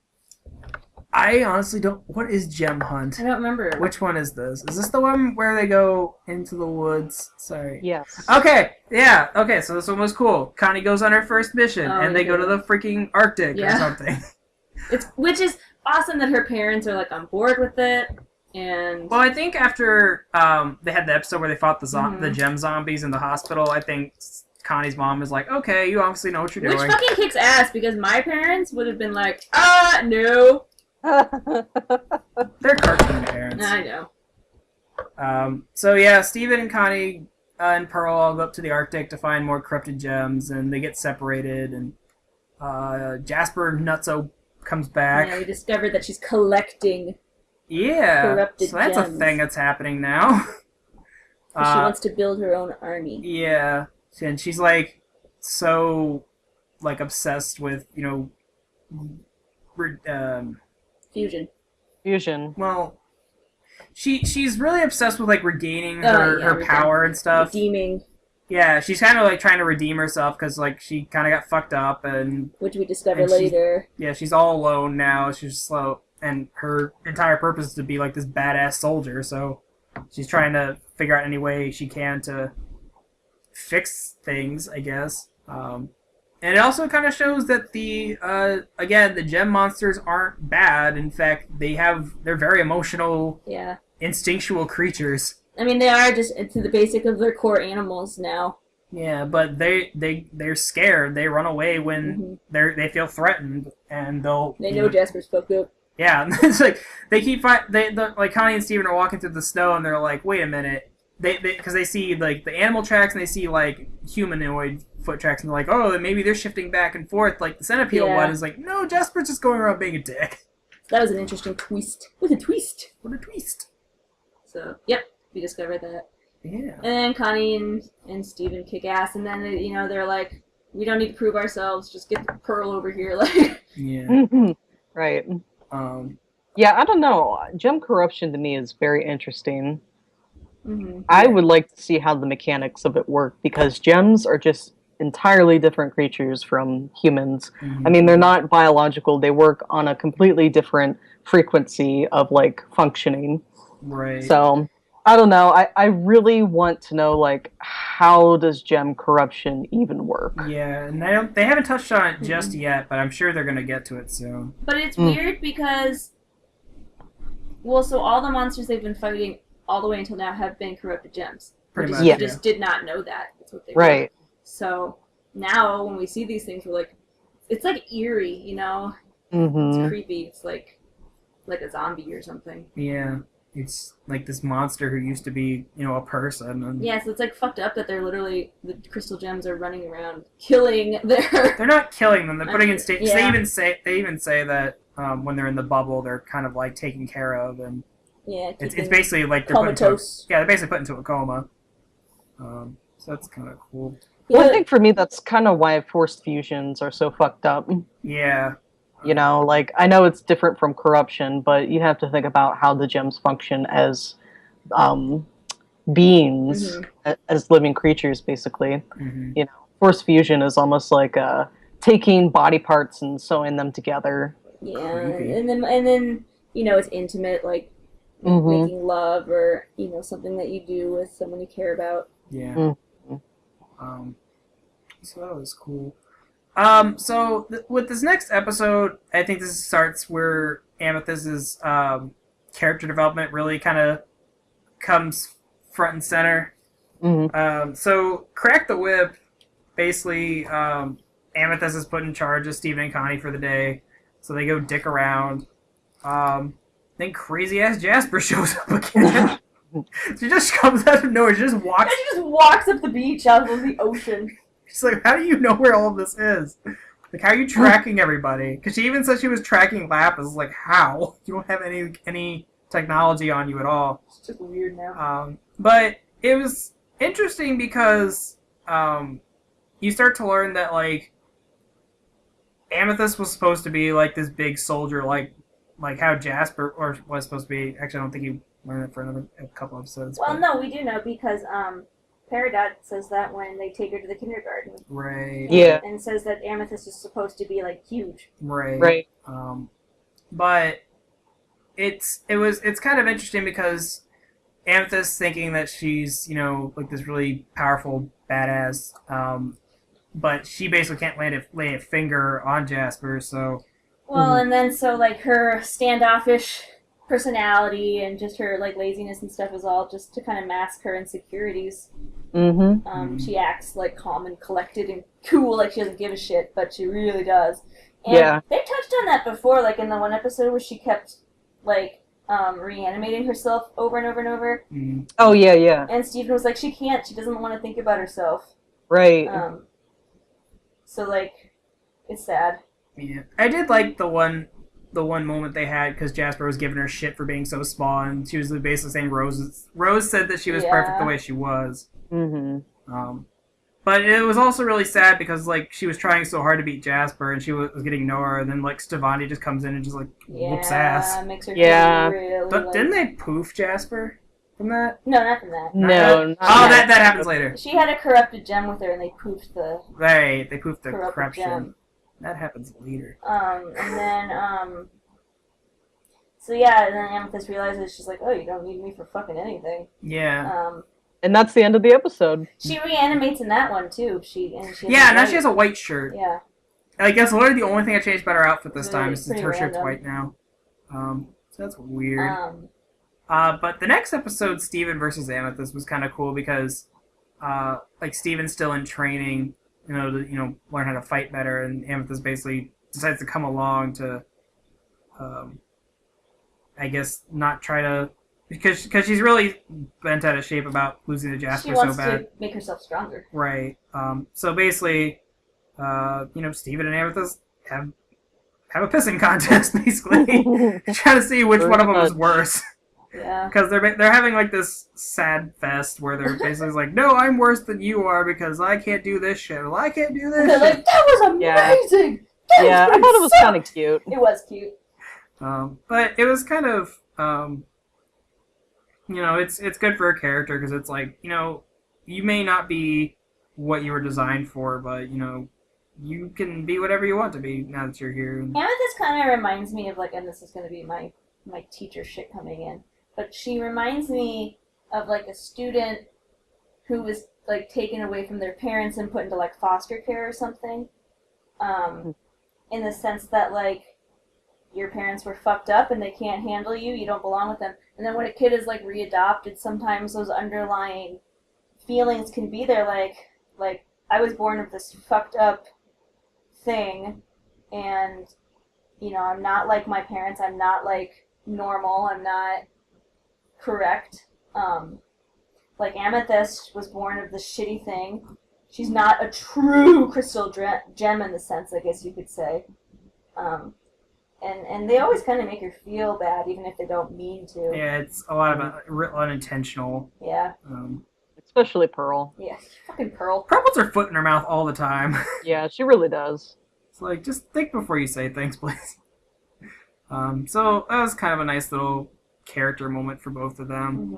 honestly don't. What is Gem Hunt? I don't remember. Which one is this? Is this the one where they go into the woods? Sorry. Yes. Okay. Yeah. Okay. So this one was cool. Connie goes on her first mission, and they go to yeah. the freaking Arctic or something. Which is awesome that her parents are like on board with it, and Well, I think after they had the episode where they fought the gem zombies in the hospital, I think Connie's mom is like, okay, you obviously know what you're doing. which fucking kicks ass because my parents would have been like, no. They're cartoon parents. I know. So yeah, Steven and Connie and Pearl all go up to the Arctic to find more corrupted gems, and they get separated, and Jasper Nutso comes back. Yeah, we discovered that she's collecting. Yeah, corrupted so that's gems. a thing that's happening now. She wants to build her own army. Yeah, and she's like so like obsessed with, you know, Fusion. well, she's really obsessed with like regaining her power and stuff. Redeeming. Yeah, she's kind of like trying to redeem herself because like she kind of got fucked up, and Which we discover later. she's all alone now. She's slow, and her entire purpose is to be like this badass soldier. So she's trying to figure out any way she can to fix things, I guess. And it also kind of shows that the gem monsters aren't bad. In fact, they're very emotional, instinctual creatures. I mean, they are just to the basic of their core animals now. Yeah, but they're scared. They run away when they feel threatened, and they know Jasper's fucked up. Yeah, it's like they keep like Connie and Steven are walking through the snow, and they're like, wait a minute, because they see like the animal tracks and they see like humanoid foot tracks, and they're like, oh, maybe they're shifting back and forth. Like the centipede one is like, no, Jasper's just going around being a dick. That was an interesting twist. What a twist! What a twist! So, yep. We discovered that. Yeah. And then Connie and Steven kick ass, and then they're like, we don't need to prove ourselves. Just get the Pearl over here, like. Yeah. Right. Yeah, I don't know. Gem corruption to me is very interesting. Mm-hmm. I would like to see how the mechanics of it work because gems are just entirely different creatures from humans. I mean, they're not biological. They work on a completely different frequency of like functioning. Right. So I don't know. I really want to know, like, how does gem corruption even work? Yeah, and they haven't touched on it just yet, but I'm sure they're gonna get to it soon. But it's weird because, well, so all the monsters they've been fighting all the way until now have been corrupted gems. Pretty much. We just did not know that. That's what they were. So now when we see these things, we're like, it's like eerie, you know? It's creepy. It's like a zombie or something. Yeah. It's like this monster who used to be, you know, a person. And yeah, so it's like fucked up that they're literally, the crystal gems are running around killing their... They're not killing them, they're putting in state. Yeah. They even say that when they're in the bubble, they're kind of like taken care of, and it's basically like they're comatose. they're basically put into a coma. So that's kind of cool. Well, I think for me that's kind of why forced fusions are so fucked up. Yeah. You know, like, I know it's different from corruption, but you have to think about how the gems function as beings as living creatures, basically. Mm-hmm. You know, force fusion is almost like taking body parts and sewing them together. Yeah, Creepy. and then it's intimate, like making love, or something that you do with someone you care about. Yeah. Mm-hmm. So that was cool. So with this next episode, I think this starts where Amethyst's character development really kind of comes front and center. Mm-hmm. So Crack the Whip, basically, Amethyst is put in charge of Steven and Connie for the day, so they go dick around. Then crazy ass Jasper shows up again. She just comes out of nowhere. She just walks. And she just walks up the beach out of the ocean. She's like, how do you know where all of this is? Like, how are you tracking everybody? Because she even said she was tracking Lapis. Like, how? You don't have any technology on you at all. It's just weird now. But it was interesting because you start to learn that, like, Amethyst was supposed to be, like, this big soldier, like how Jasper was supposed to be. Actually, I don't think you learned it for a couple episodes. Well, but... no, we do know because Peridot says that when they take her to the kindergarten. Right. Yeah. And says that Amethyst is supposed to be, like, huge. Right. Right. But it's kind of interesting because Amethyst thinking that she's, like this really powerful badass, but she basically can't lay a finger on Jasper, so... Well, and then so, like, her standoffish personality and just her, like, laziness and stuff is all just to kind of mask her insecurities. She acts, like, calm and collected and cool, like she doesn't give a shit, but she really does. And they touched on that before, like, in the one episode where she kept, like, reanimating herself over and over and over. Oh, yeah. And Steven was like, she can't, she doesn't want to think about herself. Right. So, like, it's sad. Yeah, I did like the one moment they had because Jasper was giving her shit for being so small, and she was basically saying Rose said that she was perfect the way she was. But it was also really sad because, like, she was trying so hard to beat Jasper, and she was getting nowhere, and then, like, Stevonnie just comes in and just, like, whoops ass. Makes her really, but like... didn't they poof Jasper from that? No, not from that. No. That happens later. She had a corrupted gem with her, and they poofed the... Right, they poofed the corrupted corruption. gem. That happens later. And then, so yeah, and then Amethyst realizes, she's like, oh, you don't need me for fucking anything. Yeah. And that's the end of the episode. She reanimates in that one, too. Now she has a white shirt. Yeah. Like, that's literally the only thing I changed about her outfit this time, is her shirt's random. white now. So that's weird. But the next episode, Steven versus Amethyst, was kind of cool because, like, Steven's still in training, to learn how to fight better, and Amethyst basically decides to come along to, I guess, not try to, because she's really bent out of shape about losing to Jasper so bad. She wants to make herself stronger. Right. So basically, Steven and Amethyst have a pissing contest, basically, trying to see which one of them is worse. Yeah. Because they're having, like, this sad fest where they're basically like, no, I'm worse than you are because I can't do this shit. Well, I can't do this They're shit. like, that was amazing! Yeah, I thought it was kind of cute. It was cute. But it was kind of, it's good for a character because it's like, you may not be what you were designed for, but, you can be whatever you want to be now that you're here. Amethyst kind of reminds me of, like, and this is going to be my teacher shit coming in, but she reminds me of, like, a student who was, like, taken away from their parents and put into, like, foster care or something. In the sense that, like, your parents were fucked up and they can't handle you, you don't belong with them. And then when a kid is, like, readopted, sometimes those underlying feelings can be there, like I was born with this fucked up thing, and, I'm not like my parents, I'm not, like, normal, I'm not correct. Like, Amethyst was born of this shitty thing. She's not a true crystal gem in the sense, I guess you could say. And they always kind of make her feel bad, even if they don't mean to. Yeah, it's a lot of unintentional. Yeah. Especially Pearl. Yeah, fucking Pearl. Pearl puts her foot in her mouth all the time. Yeah, she really does. It's like, just think before you say things, please. So that was kind of a nice little character moment for both of them.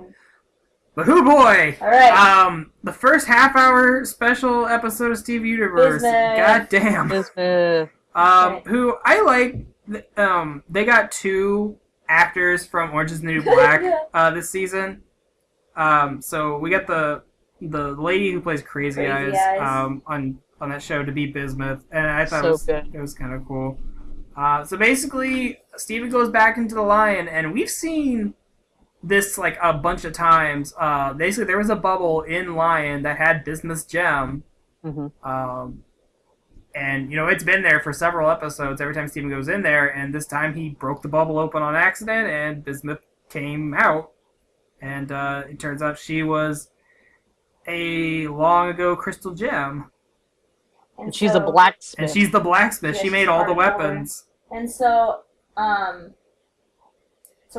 But hoo boy! All right. The first half-hour special episode of Steve Universe. Bismuth. Goddamn. Bismuth. Who I like. They got 2 actors from Orange Is the New Black this season. So we got the lady who plays Crazy Eyes. On that show to be Bismuth, and I thought it was kind of cool. So basically, Steven goes back into the Lion, and we've seen this like a bunch of times. Basically, there was a bubble in Lion that had Bismuth's gem, and it's been there for several episodes. Every time Steven goes in there, and this time he broke the bubble open on accident, and Bismuth came out, and it turns out she was a long ago crystal gem. And she's a blacksmith. And she's the blacksmith. Yeah, she made all the weapons. And so we're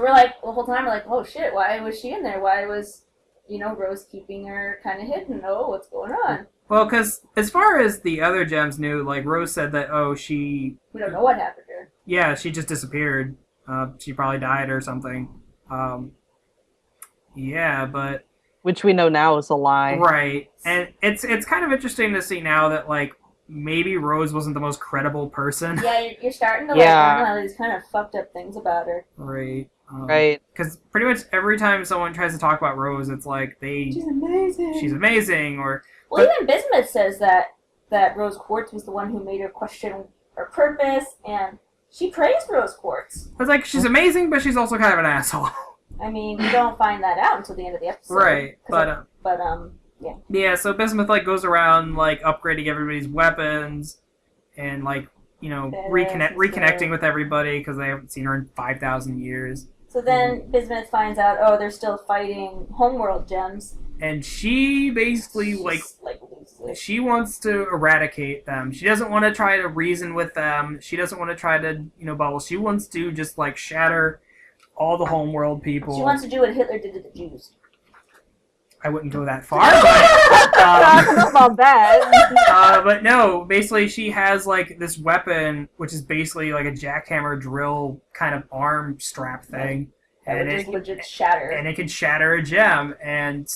like, the whole time we're like, oh shit, why was she in there? Why was, Rose keeping her kind of hidden? Oh, what's going on? Well, because as far as the other gems knew, like Rose said that, we don't know what happened to her. Yeah, she just disappeared. She probably died or something. But which we know now is a lie. Right. And it's kind of interesting to see now that like maybe Rose wasn't the most credible person. Yeah, you're starting to learn all these kind of fucked up things about her. Right. Right. Because pretty much every time someone tries to talk about Rose, it's like she's amazing, even Bismuth says that Rose Quartz was the one who made her question her purpose, and she praised Rose Quartz. It's like she's amazing, but she's also kind of an asshole. I mean, you don't find that out until the end of the episode. Right. Yeah. Yeah, so Bismuth goes around upgrading everybody's weapons and reconnecting with everybody because they haven't seen her in 5,000 years. So then Bismuth finds out, they're still fighting Homeworld gems. And she basically she wants to eradicate them. She doesn't want to try to reason with them. She doesn't want to try to bubble. She wants to just shatter all the Homeworld people. She wants to do what Hitler did to the Jews. I wouldn't go that far, but I don't know about that. but no, basically she has this weapon, which is basically a jackhammer drill kind of arm strap thing, and it legit shatter. And it can shatter a gem, and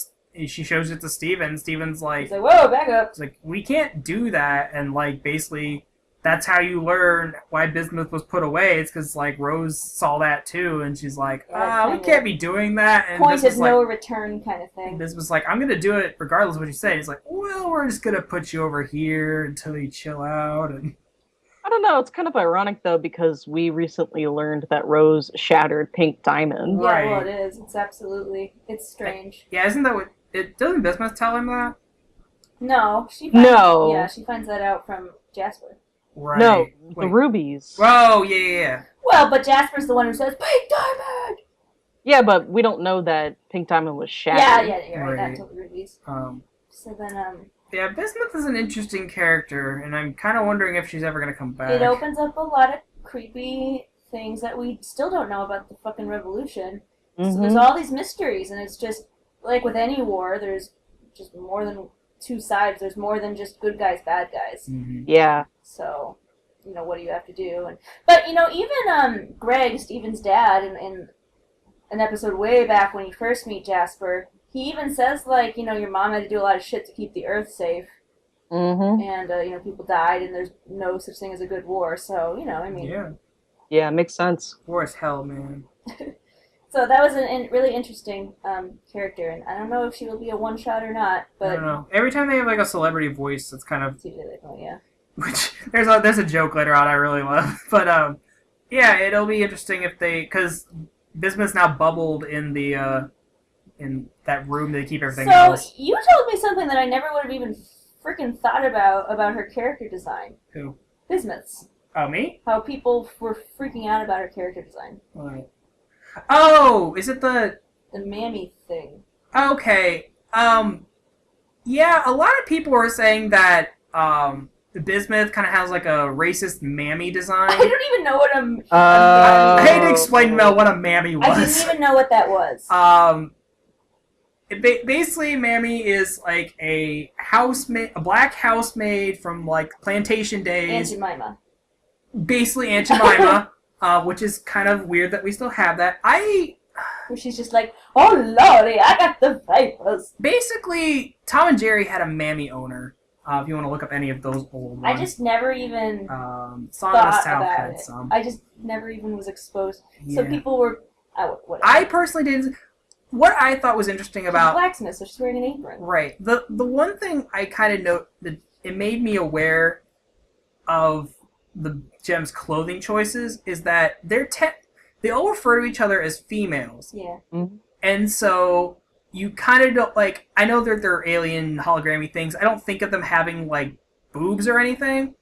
she shows it to Steven. Steven's like, he's like, whoa, back up. It's like, we can't do that, and basically that's how you learn why Bismuth was put away. It's because Rose saw that too, and she's like, we can't be doing that. And point of no return kind of thing. Bismuth's like, I'm gonna do it regardless of what you say. He's like, well, we're just gonna put you over here until you chill out. And I don't know. It's kind of ironic though because we recently learned that Rose shattered Pink Diamond. Right. Yeah, well, it is. It's strange. Yeah, isn't that what? Doesn't Bismuth tell him that? No, she finds that out from Jasper. Right. No, the rubies. Oh, yeah. Well, but Jasper's the one who says, Pink Diamond! Yeah, but we don't know that Pink Diamond was shattered. Yeah, you're right. Not until the rubies. So then, Yeah, Bismuth is an interesting character, and I'm kind of wondering if she's ever going to come back. It opens up a lot of creepy things that we still don't know about the fucking revolution. Mm-hmm. So there's all these mysteries, and it's just, like with any war, there's just more than two sides. There's more than just good guys, bad guys. Mm-hmm. Yeah. So, what do you have to do? But even Greg, Steven's dad, in an episode way back when you first meet Jasper, he even says, your mom had to do a lot of shit to keep the Earth safe. Mm-hmm. And, people died, and there's no such thing as a good war. So, Yeah. Yeah, it makes sense. War is hell, man. So that was a really interesting character, and I don't know if she will be a one-shot or not, but... I don't know. Every time they have, a celebrity voice, it's kind of... It's usually yeah. Which, there's a joke later on I really love. But, yeah, it'll be interesting if they... Because Bismuth's now bubbled in the, in that room they keep everything else. So, you told me something that I never would have even freaking thought about her character design. Who? Bismuth's. Oh, me? How people were freaking out about her character design. Right. Oh, is it the mammy thing? Okay. Yeah, a lot of people were saying that the Bismuth kind of has a racist mammy design. I don't even know what I hate to explain, Mel, what a mammy was. I didn't even know what that was. Basically, mammy is a housemaid, a black housemaid from plantation days. Aunt Jemima. Basically, Aunt Jemima. Which is kind of weird that we still have that. where she's just like, "Oh lordy, I got the vipers." Basically, Tom and Jerry had a mammy owner. If you want to look up any of those old ones. I just never even Song of the thought South about had it. some. I just never even was exposed. Yeah. So people were. Whatever. I personally didn't. What I thought was interesting She's a about blacksmith, so she's wearing an apron. right the one thing I kind of note that it made me aware of the Gem's clothing choices is that they all refer to each other as females, Yeah. and so you kind of don't like. I know that they're alien hologrammy things. I don't think of them having like boobs or anything.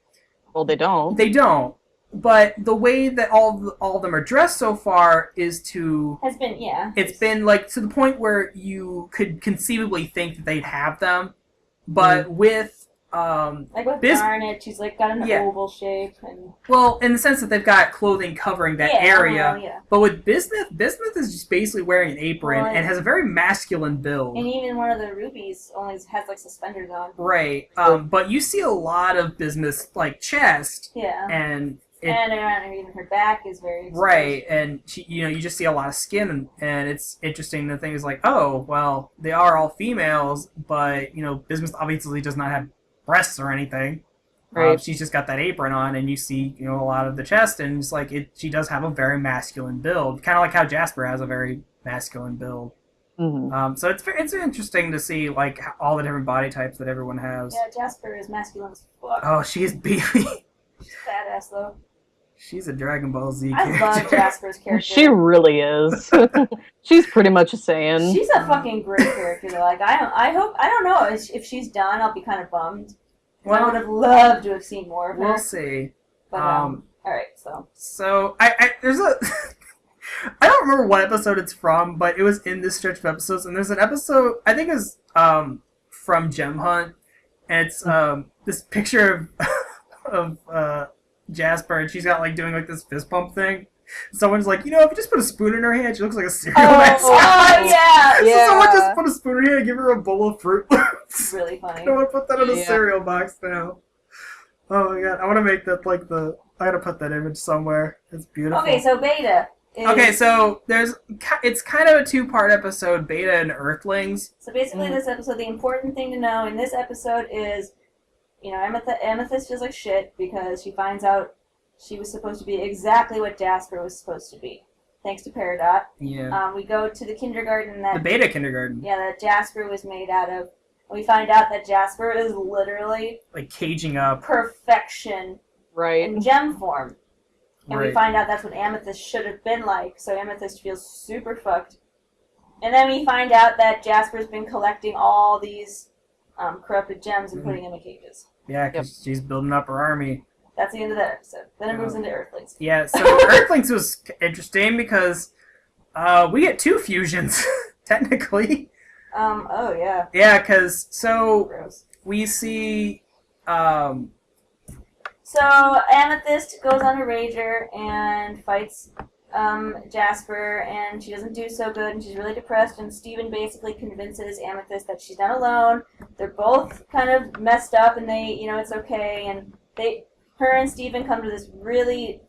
Well, they don't. They don't. But the way that all of them are dressed so far is to Has been, yeah. it's been like to the point where you could conceivably think that they'd have them, but with Like with Bis- Garnet, she's like got an Yeah. oval shape and well, in the sense that they've got clothing covering that yeah, area. well, yeah. But with Bismuth is just basically wearing an apron Well, and has a very masculine build. And even one of the rubies only has like suspenders on. Right. But you see a lot of Bismuth's like chest Yeah. and And even her back is very exposed. right, and she, you just see a lot of skin, and it's interesting. The thing is like, oh, well, they are all females, but Bismuth obviously does not have breasts or anything. Right. She's just got that apron on, and you see a lot of the chest, and it's like she does have a very masculine build, kind of like how Jasper has a very masculine build. Mm-hmm. So it's interesting to see like all the different body types that everyone has. Yeah, Jasper is masculine as fuck. Oh, she's beefy. She's badass though. She's a Dragon Ball Z I character. love Jasper's character. She really is. She's pretty much a Saiyan. She's a fucking great character though. Like I don't know if she's done. I'll be kind of bummed. I would have loved to have seen more of her. We'll see. But all right, so So I there's a I don't remember what episode it's from, but it was in this stretch of episodes, and there's an episode I think is from Gem Hunt, and it's this picture of Jasper, and she's got like doing like this fist pump thing. Someone's like, if you just put a spoon in her hand, she looks like a cereal mascot. Oh yeah, So someone just put a spoon in her hand and give her a bowl of Fruit Loops. it's really funny. I want to put that in a Yeah. cereal box now. Oh my god, I want to make that like I gotta put that image somewhere. It's beautiful. Okay, so Beta. Okay, so it's kind of a two-part episode, Beta and Earthlings. So basically, this episode, the important thing to know in this episode is, Amethyst feels like shit because she finds out she was supposed to be exactly what Jasper was supposed to be, thanks to Peridot. Yeah. We go to the kindergarten The Beta kindergarten. Yeah, that Jasper was made out of. We find out that Jasper is literally Like caging up. perfection Right. in gem form. And we Right. find out that's what Amethyst should have been like, so Amethyst feels super fucked. And then we find out that Jasper's been collecting all these corrupted gems and putting them in cages. Yeah, because she's building up her army. That's the end of that episode. Then it moves into Earthlings. Yeah, so Earthlings was interesting because we get two fusions, technically. Oh yeah. Yeah, because Gross. we see So Amethyst goes on a rager and fights Jasper, and she doesn't do so good, and she's really depressed, and Steven basically convinces Amethyst that she's not alone. They're both kind of messed up, and it's okay, and her and Steven come to this really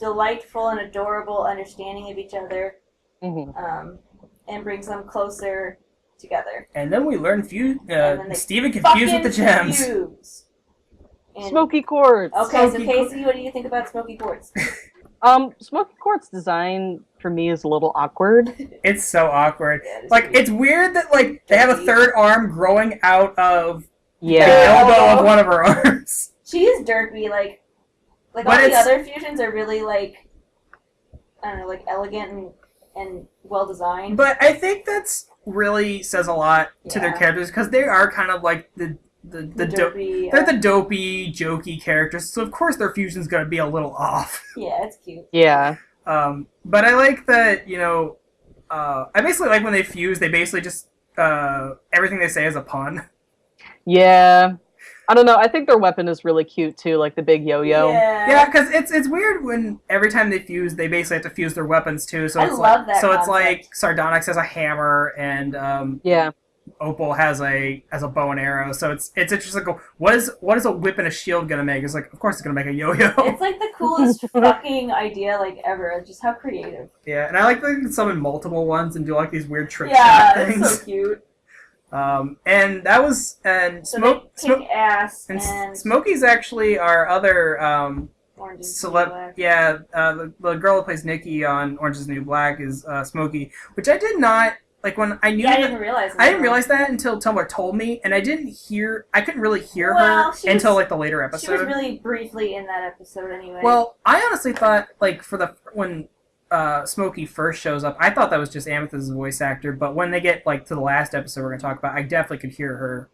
delightful and adorable understanding of each other, and brings them closer together. and then we learn then they Steven confused with the Fucking gems. fuse. And- Smoky Quartz. Okay, Smoky so Casey, what do you think about Smoky Quartz? Smoky Quartz design for me is a little awkward. It's so awkward. Yeah, it's Like, weird. it's weird that, like, they have a third arm growing out of the Yeah. elbow of one of her arms. She is derpy, like But all the it's- other fusions are really like, I don't know, like elegant and well designed. But I think that's really says a lot to their Yeah. characters, because they are kind of like the derpy. they're the dopey, jokey characters, so of course their fusion's gonna be a little off. Yeah, it's cute. Yeah. But I like that, I basically like when they fuse, they basically just, everything they say is a pun. Yeah. I don't know. I think their weapon is really cute too, like the big yo-yo. Yeah, because it's weird when every time they fuse, they basically have to fuse their weapons too. So I it's love like, that so it's concept. like Sardonyx has a hammer, and Yeah. Opal has a bow and arrow, so it's interesting. Like, what is a whip and a shield gonna make? It's like, of course it's gonna make a yo-yo. It's like the coolest fucking idea like ever. Just how creative. Yeah, and I like that you can summon multiple ones and do like these weird trick Yeah, shot things. it's so cute. And that was So they kick ass and Smokey's actually our other Orange is the New Black. Yeah, the girl who plays Nikki on Orange is the New Black is Smokey, which I did not like when I knew. Yeah, I didn't realize. I didn't realize that until Tumblr told me, and I couldn't really hear Well, her she until was- like the later episode. She was really briefly in that episode anyway. Well, I honestly thought like when Smokey first shows up, I thought that was just Amethyst's voice actor, but when they get like to the last episode we're gonna talk about, I definitely could hear her.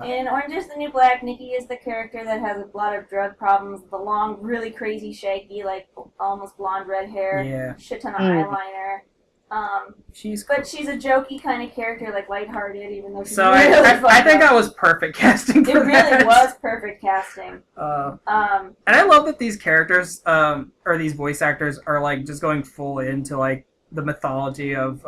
in Orange is the New Black, Nikki is the character that has a lot of drug problems, the long, really crazy, shaggy, like almost blonde red hair, Yeah. shit ton of eyeliner. But she's a jokey kind of character, like lighthearted, even though she's So really I think fucked up. that was perfect casting It for really that. was perfect casting. And I love that these characters, or these voice actors, are like just going full into like the mythology of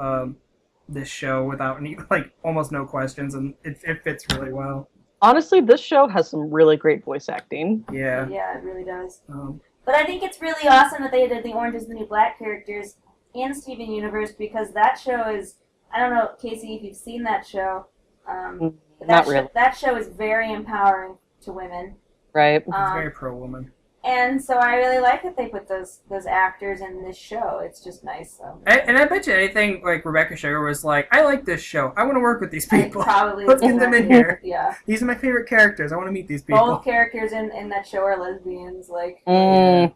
this show without any like almost no questions, and it fits really well. Honestly, this show has some really great voice acting. Yeah. Yeah, it really does. Um, But I think it's really awesome that they did the Orange is the New Black characters in Steven Universe, because that show is, I don't know, Casey, if you've seen that show. Not really. That show is very empowering to women. Right. it's very pro woman. And so I really like that they put those actors in this show. It's just nice. So. And I bet you anything like Rebecca Sugar was like, I like this show. I want to work with these people. Probably. Let's get them in here. Yeah. These are my favorite characters. I want to meet these people. Both characters in that show are lesbians. Like.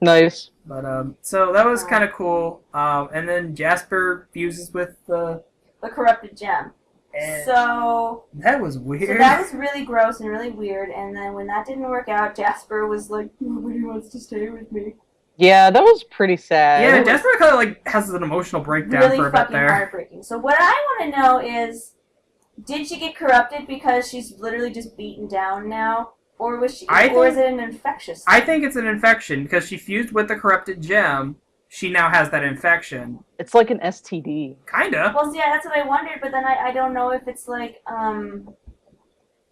Nice. But so that was kind of cool. And then Jasper fuses with the corrupted gem. and So that was weird. So that was really gross and really weird. And then when that didn't work out, Jasper was like, "Nobody wants to stay with me." Yeah, that was pretty sad. Yeah, Jasper kind of like has an emotional breakdown Really for a bit fucking there. heartbreaking. So what I want to know is, did she get corrupted because she's literally just beaten down now, or was she, or is it an infectious? I think it's an infection because she fused with the corrupted gem. She now has that infection. It's like an STD. Kinda. Well, yeah, that's what I wondered. But then I don't know if it's like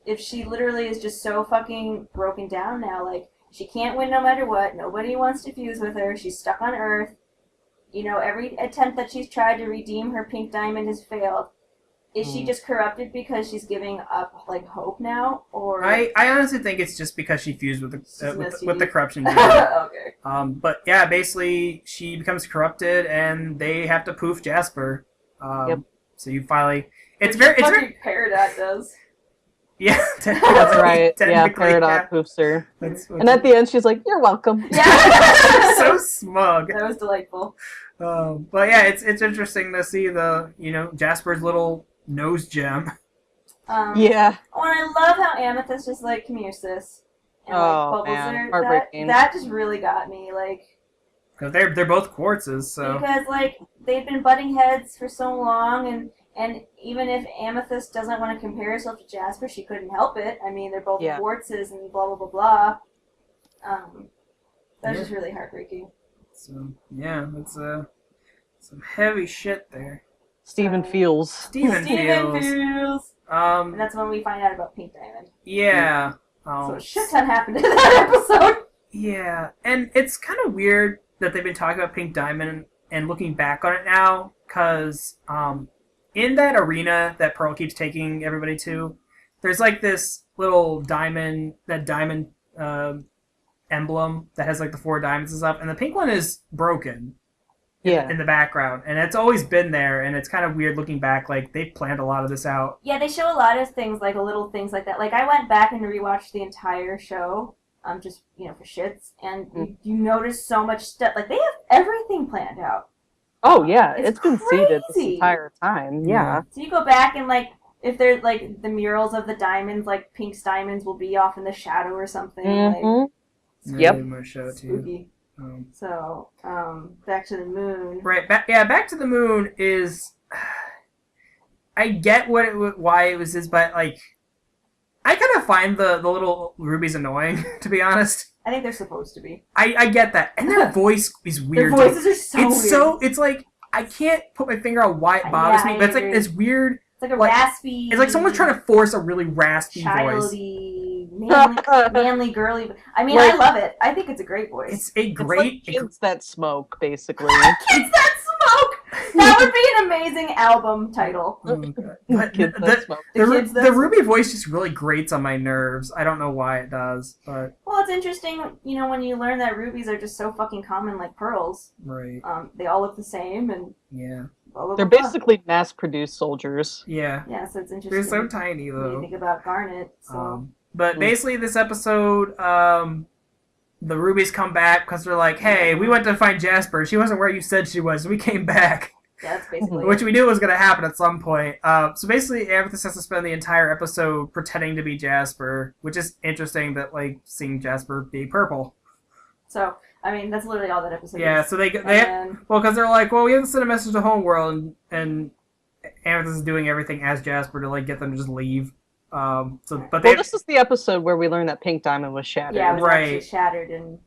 if she literally is just so fucking broken down now, like. She can't win no matter what. Nobody wants to fuse with her. She's stuck on Earth. You know, every attempt that she's tried to redeem her pink diamond has failed. Is she just corrupted because she's giving up, like, hope now? Or I honestly think it's just because she fused with the corruption gem. Okay. But yeah, basically she becomes corrupted and they have to poof Jasper. Yep. So you finally, it's Fucking very Peridot does. yeah. That's right. Yeah, technically, Peridot poofs her. That's And at the end, she's like, "You're welcome." Yeah. so smug. That was delightful. But yeah, it's interesting to see the Jasper's little nose gem. Yeah. Oh, and I love how Amethyst is like, "Come here, sis." And like, Oh, bubbles man. her. Heartbreaking. That just really got me. Like, Because they're both quartzes, so because like they've been butting heads for so long, and even if Amethyst doesn't want to compare herself to Jasper, she couldn't help it. I mean, they're both quartzes and blah blah blah blah. That's just really heartbreaking. So yeah, that's some heavy shit there. Steven feels. Steven feels. And that's when we find out about Pink Diamond. Yeah. So a shit ton happened in that episode. Yeah, and it's kind of weird that they've been talking about Pink Diamond and looking back on it now, because in that arena that Pearl keeps taking everybody to, there's like this little diamond emblem that has like the 4 diamonds and stuff, and the pink one is broken in the background, and it's always been there, and it's kind of weird looking back, like they've planned a lot of this out. Yeah, they show a lot of things, like little things like that. Like I went back and rewatched the entire show, just for shits, and you notice so much stuff. Like they have everything planned out. Oh yeah, It's been seeded this crazy. entire time. Yeah. So you go back and like if they're like the murals of the diamonds, like Pink's diamonds will be off in the shadow or something. Like, Yep. More show too. spooky. So back to the moon. Right. Back to the Moon is. I get why it was this, but like, I kind of find the little rubies annoying, to be honest. I think they're supposed to be. I get that, and their voice is weird. Their voices are so it's weird. so it's like I can't put my finger on why it bothers me, but it's like agree. this weird It's like a raspy. It's like someone's trying to force a really raspy voice. Childy, manly, girly. I mean, I love it. I think it's a great voice. It's a great... It's like Kids That Smoke, basically. Kids That Smoke! That would be an amazing album title. But Kids That Smoke. the Ruby voice just really grates on my nerves. I don't know why it does, but... Well, it's interesting, you know, when you learn that rubies are just so fucking common like pearls. Right. They all look the same, and... Yeah. Blah, blah, They're blah, blah. basically mass-produced soldiers. Yeah. Yeah, so it's interesting. They're so tiny, when you though. think about Garnet, so... But basically, this episode, the Rubies come back because they're like, hey, we went to find Jasper. She wasn't where you said she was, so we came back. Yeah, that's basically Which it. we knew was going to happen at some point. So basically, Amethyst has to spend the entire episode pretending to be Jasper, which is interesting that, like, seeing Jasper be purple. So, I mean, that's literally all that episode Yeah, is. so they And well, because they're like, well, we have to send a message to Homeworld, and Amethyst is doing everything as Jasper to, like, get them to just leave. But Well, this is the episode where we learned that Pink Diamond was shattered. yeah, it was Right. actually shattered, and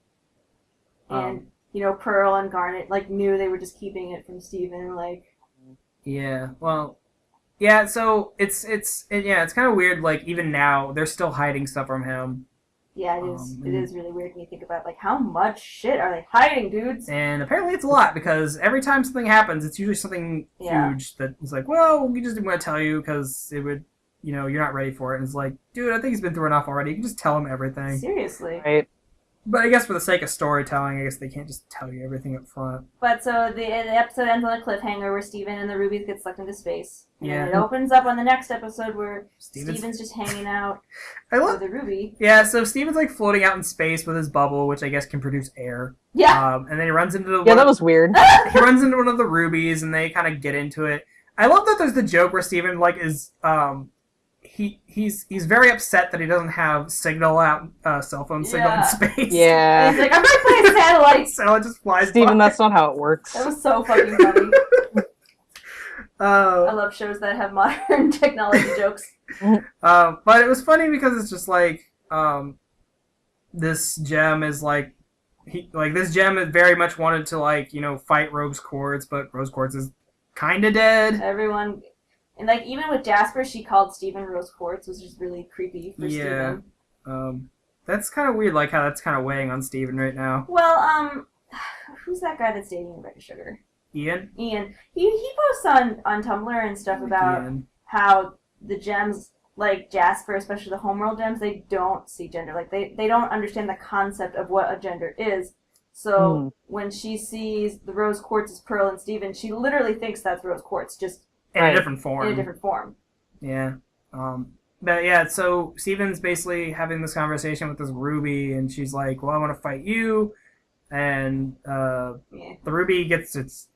you know, Pearl and Garnet, like, knew they were just keeping it from Steven, like... Yeah, well, yeah, so it's kind of weird, like, even now, they're still hiding stuff from him. Yeah, it is really weird when you think about, like, how much shit are they hiding, dudes? And apparently it's a lot, because every time something happens, it's usually something huge that is like, well, we just didn't want to tell you, because it would, you know, you're not ready for it. And it's like, dude, I think he's been through enough already. You can just tell him everything. Seriously. Right. But I guess for the sake of storytelling, I guess they can't just tell you everything up front. But so the episode ends on a cliffhanger where Steven and the Rubies get sucked into space. And Yeah. then it opens up on the next episode where Steven's- Steven's just hanging out I love with a Ruby. Yeah, so Steven's like floating out in space with his bubble, which I guess can produce air. Yeah. And then he runs into Yeah, that was weird. he runs into one of the Rubies, and they kind of get into it. I love that there's the joke where Steven like is he's very upset that he doesn't have signal out cell phone signal in Yeah. space. And Yeah. he's like, I'm gonna play a satellite. So it just flies Steven, by. that's not how it works. That was so fucking funny. I Uh, love shows that have modern technology jokes. but it was funny because it's just like this gem is like this gem is very much wanted to like, you know, fight Rose Quartz, but Rose Quartz is kind of dead. Everyone, and like even with Jasper, she called Steven Rose Quartz, which is really creepy for Yeah. Steven. That's kind of weird, like how that's kind of weighing on Steven right now. Well, who's that guy that's dating Rebecca Sugar? Ian? Ian. He posts on Tumblr and stuff about Ian. how the gems, like Jasper, especially the homeworld gems, they don't see gender. Like they don't understand the concept of what a gender is. So when she sees the Rose Quartz as Pearl and Steven, she literally thinks that's Rose Quartz, just In a different form. in a different form. Yeah. But yeah, so Steven's basically having this conversation with this Ruby, and she's like, well, I want to fight you. And the Ruby gets its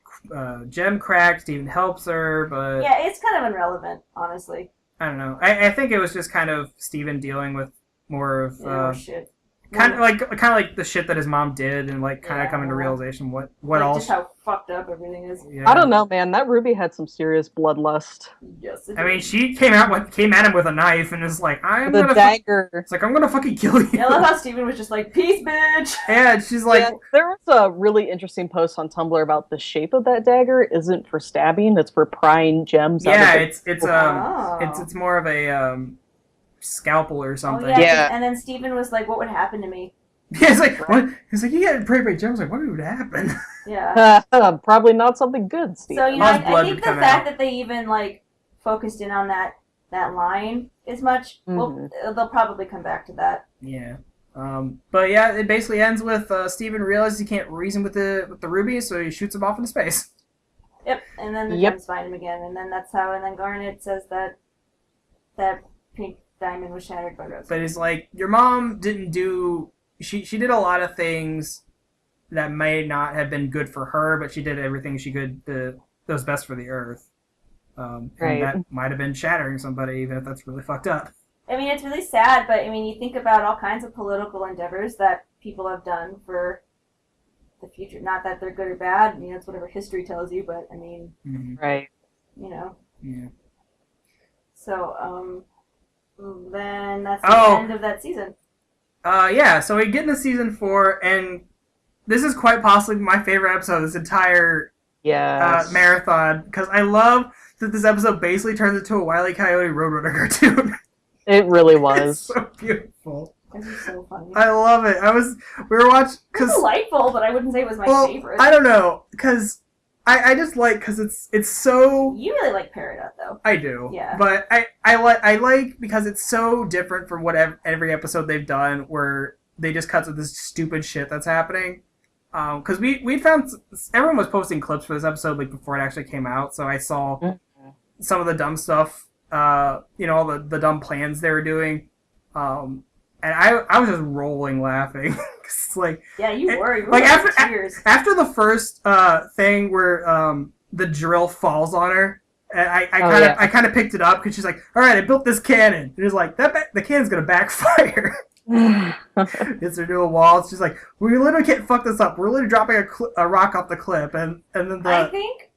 gem cracked. Steven helps her, but... Yeah, it's kind of irrelevant, honestly. I don't know. I think it was just kind of Steven dealing with more of... Shit. Kind of like the shit that his mom did, and like kind of coming to realization what Like, all. just how fucked up everything is. Yeah. I don't know, man. That Ruby had some serious bloodlust. Yes. I mean, she came at him with a knife and is like, "I'm The gonna." dagger. It's like I'm gonna fucking kill you. I love how Steven was just like, "Peace, bitch." Yeah, and she's like, Yeah, there was a really interesting post on Tumblr about the shape of that dagger isn't for stabbing; it's for prying gems out yeah, of it. it's more of a scalpel or Oh, something. yeah. Yeah. And then Steven was like, "What would happen to me?" He's like, what? He's like, you got prey by gems. Like, what would happen? Yeah. Probably not something good, Steve. So you know, Lost blood I think would the come fact out. that they even like focused in on that line as much, well, they'll probably come back to that. Yeah. But yeah, it basically ends with Steven realizes he can't reason with the Ruby, so he shoots him off into space. Yep. And then the gems find him again, and then that's how. And then Garnet says that Pink Diamond was shattered by Rose. But he's like, your mom didn't do... She did a lot of things that may not have been good for her, but she did everything she could that was best for the Earth. And that might have been shattering somebody, even if that's really fucked up. I mean, it's really sad, but I mean, you think about all kinds of political endeavors that people have done for the future. Not that they're good or bad. I mean, that's whatever history tells you, but I mean, Right. you know. Yeah. So, then that's the end of that season. Yeah, so we get into season 4, and this is quite possibly my favorite episode of this entire Yes. marathon, because I love that this episode basically turns into a Wile E. Coyote Roadrunner cartoon. It really It's was. so beautiful. This is so funny. I love it. We were watching It's because delightful, but I wouldn't say it was my favorite. I don't know because I just like because it's so. You really like Peridot, though. I do. Yeah. But I like because it's so different from what every episode they've done where they just cut to this stupid shit that's happening. Because we found everyone was posting clips for this episode like before it actually came out, so I saw some of the dumb stuff. All the dumb plans they were doing. And I was just rolling laughing. It's like You were like after tears. after the first thing where the drill falls on her, and I kind of picked it up because she's like, all right, I built this cannon. And it's like the cannon's gonna backfire. It's her new wall. She's like, we literally can't fuck this up. We're literally dropping a rock off the cliff, and then I think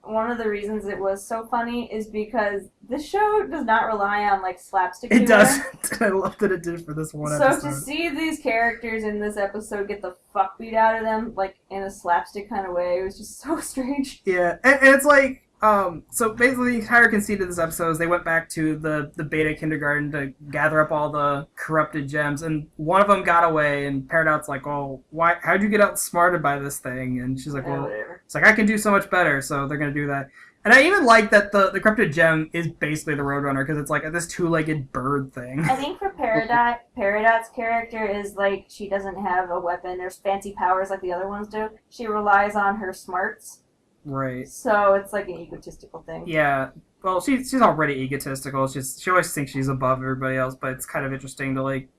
one of the reasons it was so funny is because this show does not rely on like slapstick humor. it doesn't. I love that it did for this one episode. So to see these characters in this episode get the fuck beat out of them, like in a slapstick kind of way, it was just so strange. Yeah, and it's like, so basically the entire conceit of this episode is they went back to the beta kindergarten to gather up all the corrupted gems, and one of them got away, and Peridot's like, oh, how'd you get outsmarted by this thing? And she's like, well, Whatever. it's like, I can do so much better, so they're gonna do that. And I even like that the corrupted gem is basically the Roadrunner, because it's like this two-legged bird thing. I think for Peridot's character is like she doesn't have a weapon or fancy powers like the other ones do. She relies on her smarts. Right. So it's like an egotistical thing. Yeah. Well, she's already egotistical. She always thinks she's above everybody else, but it's kind of interesting to like.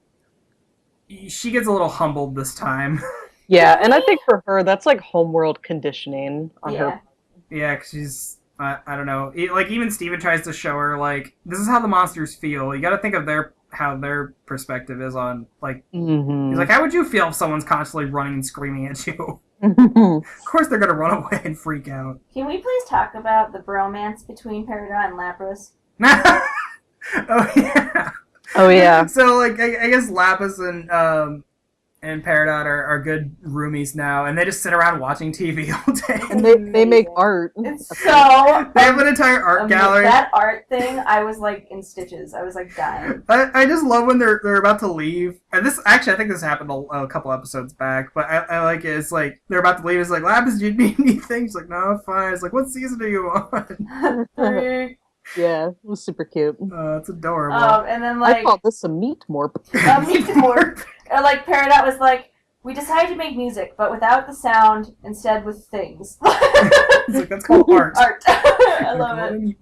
She gets a little humbled this time. Yeah, and I think for her, that's like homeworld conditioning on her. Yeah, because she's. I don't know. Like even Steven tries to show her like this is how the monsters feel. You got to think of how their perspective is on like. Mm-hmm. He's like, how would you feel if someone's constantly running and screaming at you? Of course, they're gonna run away and freak out. Can we please talk about the bromance between Peridot and Lapras? Oh yeah. Oh yeah. So like I guess Lapis and Peridot are good roomies now, and they just sit around watching TV all day. And they make art. It's so. They have an entire art gallery. That art thing, I was like in stitches. I was like dying. I just love when they're about to leave. And this actually, I think this happened a couple episodes back, but I like it. It's like they're about to leave. It's like, Lapis, do you need anything? She's like, no, I'm fine. It's like, what season are you on? 3. Yeah, it was super cute. It's adorable. And then like I call this a meat morp. me too. Or like Peridot was like, we decided to make music, but without the sound, instead with things. It's like, that's called art. Art. I love it. It.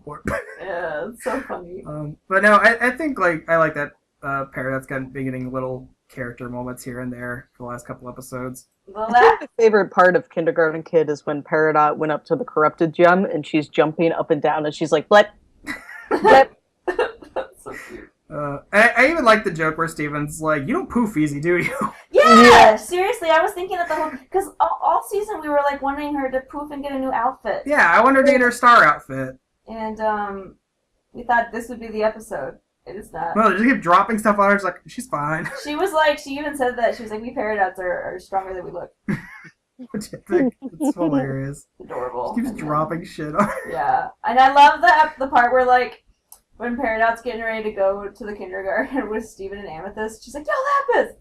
Yeah, it's so funny. But no, I think like I like that Peridot's been getting little character moments here and there for the last couple episodes. The I last think my favorite part of Kindergarten Kid is when Peridot went up to the corrupted gem and she's jumping up and down and she's like, blep, blep. That's so cute. I even like the joke where Steven's like, you don't poof easy, do you? Yeah, seriously, I was thinking that the whole because all season we were like wanting her to poof and get a new outfit. Yeah, I wanted to get her star outfit. And we thought this would be the episode. It is not. No, they just keep dropping stuff on her. She's like, she's fine. She was like, she even said that she was like, we Peridots are stronger than we look. Which I think it's hilarious. Adorable. She keeps dropping shit on her. Yeah, and I love the part where like when Peridot's getting ready to go to the kindergarten with Steven and Amethyst, she's like, "Yo, Lapis,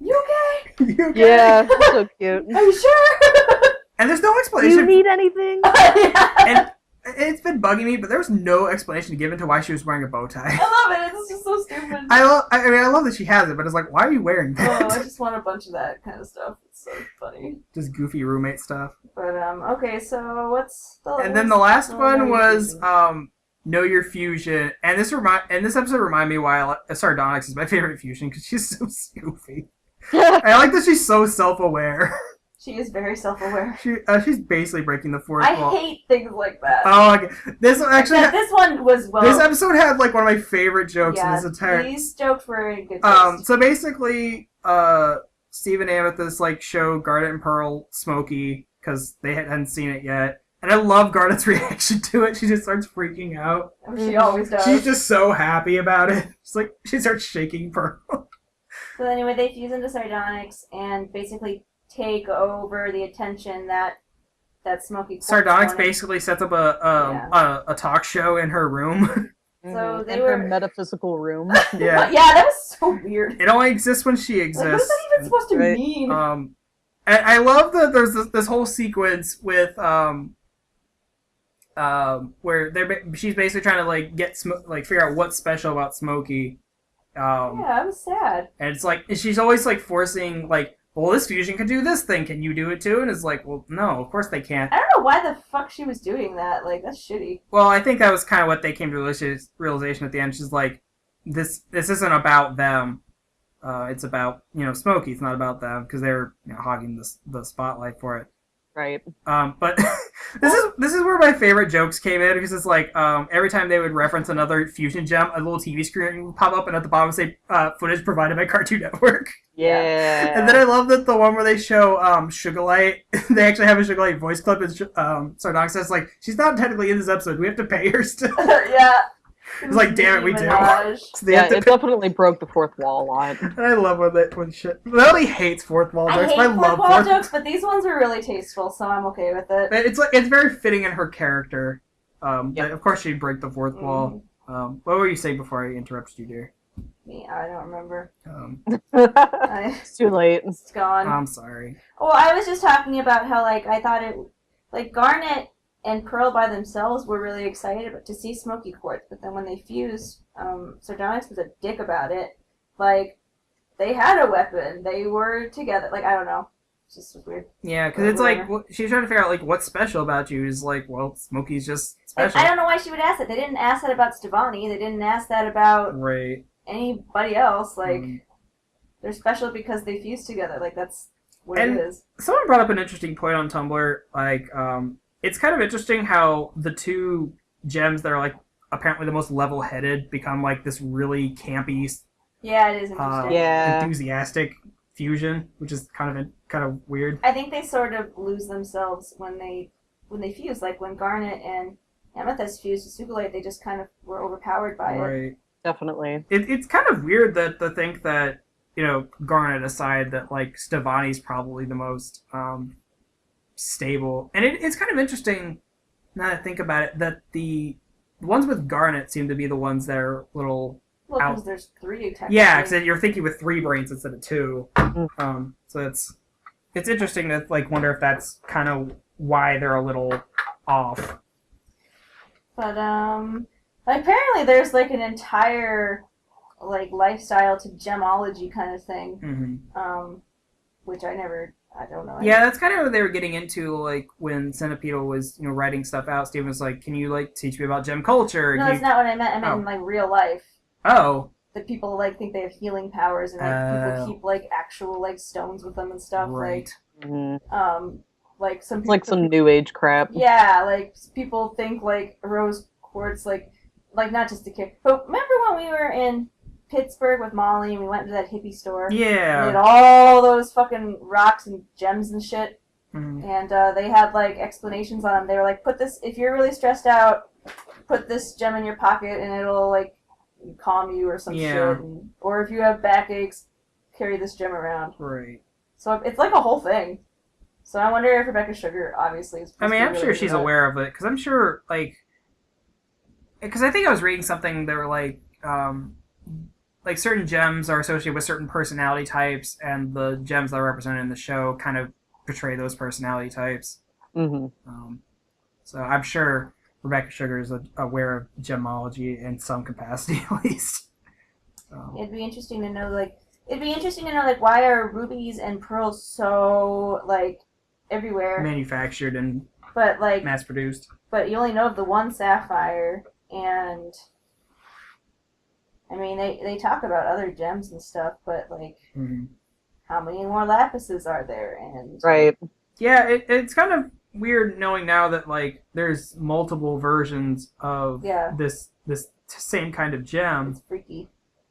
you okay? You okay? Yeah, so cute. Are you sure?" And there's no Do explanation. you need anything? And it's been bugging me, but there was no explanation given to why she was wearing a bow tie. I love it. It's just so stupid. I love that she has it, but it's like, why are you wearing that? Oh, I just want a bunch of that kind of stuff. It's so funny. Just goofy roommate stuff. But okay, so what's the And then the last one was Know Your Fusion, and this episode reminded me why Sardonyx is my favorite fusion because she's so goofy. I like that she's so self-aware. She is very self-aware. She's basically breaking the fourth I wall. hate things like that. Oh, okay. This actually. Yeah, this one was well. This episode had like one of my favorite jokes in this entire. These jokes were in good taste. So basically, Steve and Amethyst like show Garnet and Pearl Smokey because they hadn't seen it yet, and I love Garnet's reaction to it. She just starts freaking out. She always does. She's just so happy about it. It's like she starts shaking Pearl. So anyway, they fuse into Sardonyx and basically take over the attention that that Smoky Quartz Sardonyx wanted. basically sets up a talk show in her room. So they in were her metaphysical room. Yeah. Yeah, that was so weird. It only exists when she Like, what is exists. that even supposed to Right. mean? I love that there's this whole sequence with where she's basically trying to like figure out what's special about Smokey. Yeah, I was sad. And it's like she's always like forcing like, well, this fusion can do this thing. Can you do it too? And it's like, well, no, of course they can't. I don't know why the fuck she was doing that. Like, that's shitty. Well, I think that was kind of what they came to realization at the end. She's like, this isn't about them. It's about Smokey. It's not about them because they're hogging the spotlight for it. Right. But this is where my favorite jokes came in because it's like every time they would reference another fusion gem, a little TV screen would pop up and at the bottom say footage provided by Cartoon Network. Yeah. And then I love that the one where they show Sugarlight, they actually have a Sugarlight voice clip and Sardonyx says like, she's not technically in this episode. We have to pay her still. Yeah. It's like, damn it, we do. Minaj. So they Yeah, have to it definitely broke the fourth wall a lot. And I love when shit. Melanie hates fourth wall I jokes. hate but I love fourth wall jokes, but these ones are really tasteful, so I'm okay with it. It's very fitting in her character. Yep. Of course, she'd break the fourth wall. What were you saying before I interrupted you, dear? Me, I don't remember. It's too late. It's gone. I'm sorry. Well, I was just talking about how, like, I thought it, like, Garnet and Pearl by themselves were really excited to see Smoky Quartz, but then when they fused, Sardonyx was a dick about it. Like, they had a weapon. They were together. Like, I don't know. It's just weird. Yeah, because it's like, she's trying to figure out, like, what's special about you. Is like, well, Smokey's just Like, special. I don't know why she would ask that. They didn't ask that about Stevani. They didn't ask that about Right. anybody else. Like, they're special because they fused together. Like, that's what And- it is. Someone brought up an interesting point on Tumblr. Like, it's kind of interesting how the two gems that are, like, apparently the most level-headed become, like, this really campy, Yeah, it is interesting. Yeah. enthusiastic fusion, which is kind of weird. I think they sort of lose themselves when they fuse. Like when Garnet and Amethyst fused with Superlight, they just kind of were overpowered by it. Right. Definitely. It's kind of weird to think that, Garnet aside, that, like, Stevani's probably the most stable. And it's kind of interesting, now that I think about it, that the ones with Garnet seem to be the ones that are little... Well, because out. there's three technically. Yeah, because you're thinking with 3 brains instead of 2. Mm. So it's interesting to, like, wonder if that's kind of why they're a little off. But apparently there's like an entire like lifestyle to gemology kind of thing. Mm-hmm. Which I don't know. Yeah, that's kind of what they were getting into, like, when Centipedal was, writing stuff out. Steven was like, can you, like, teach me about gem culture? No, that's not what I meant. I meant in like real life. Oh. That people like think they have healing powers and like people keep like actual like stones with them and stuff. Right. Like some It's people, like some new age crap. Yeah, like people think like rose quartz, like not just a kid. But remember when we were in Pittsburgh with Molly and we went to that hippie store? Yeah. And they had all those fucking rocks and gems and shit. Mm-hmm. And they had like explanations on them. They were like, put this, if you're really stressed out, put this gem in your pocket and it'll like calm you or some shit. Or if you have backaches, carry this gem around. Right. So it's like a whole thing. So I wonder if Rebecca Sugar obviously is. I'm sure she's aware of it, because I'm sure, like, because I think I was reading something that were like certain gems are associated with certain personality types, and the gems that are represented in the show kind of portray those personality types. Mm-hmm. So I'm sure Rebecca Sugar is aware of gemology in some capacity, at least. It'd be interesting to know, why are rubies and pearls so, like, everywhere? Manufactured and but, like, mass-produced. But you only know of the one sapphire, and, I mean, they talk about other gems and stuff, but, like, how many more lapises are there? And Right. Yeah, it's kind of weird knowing now that, like, there's multiple versions of this same kind of gem. It's freaky.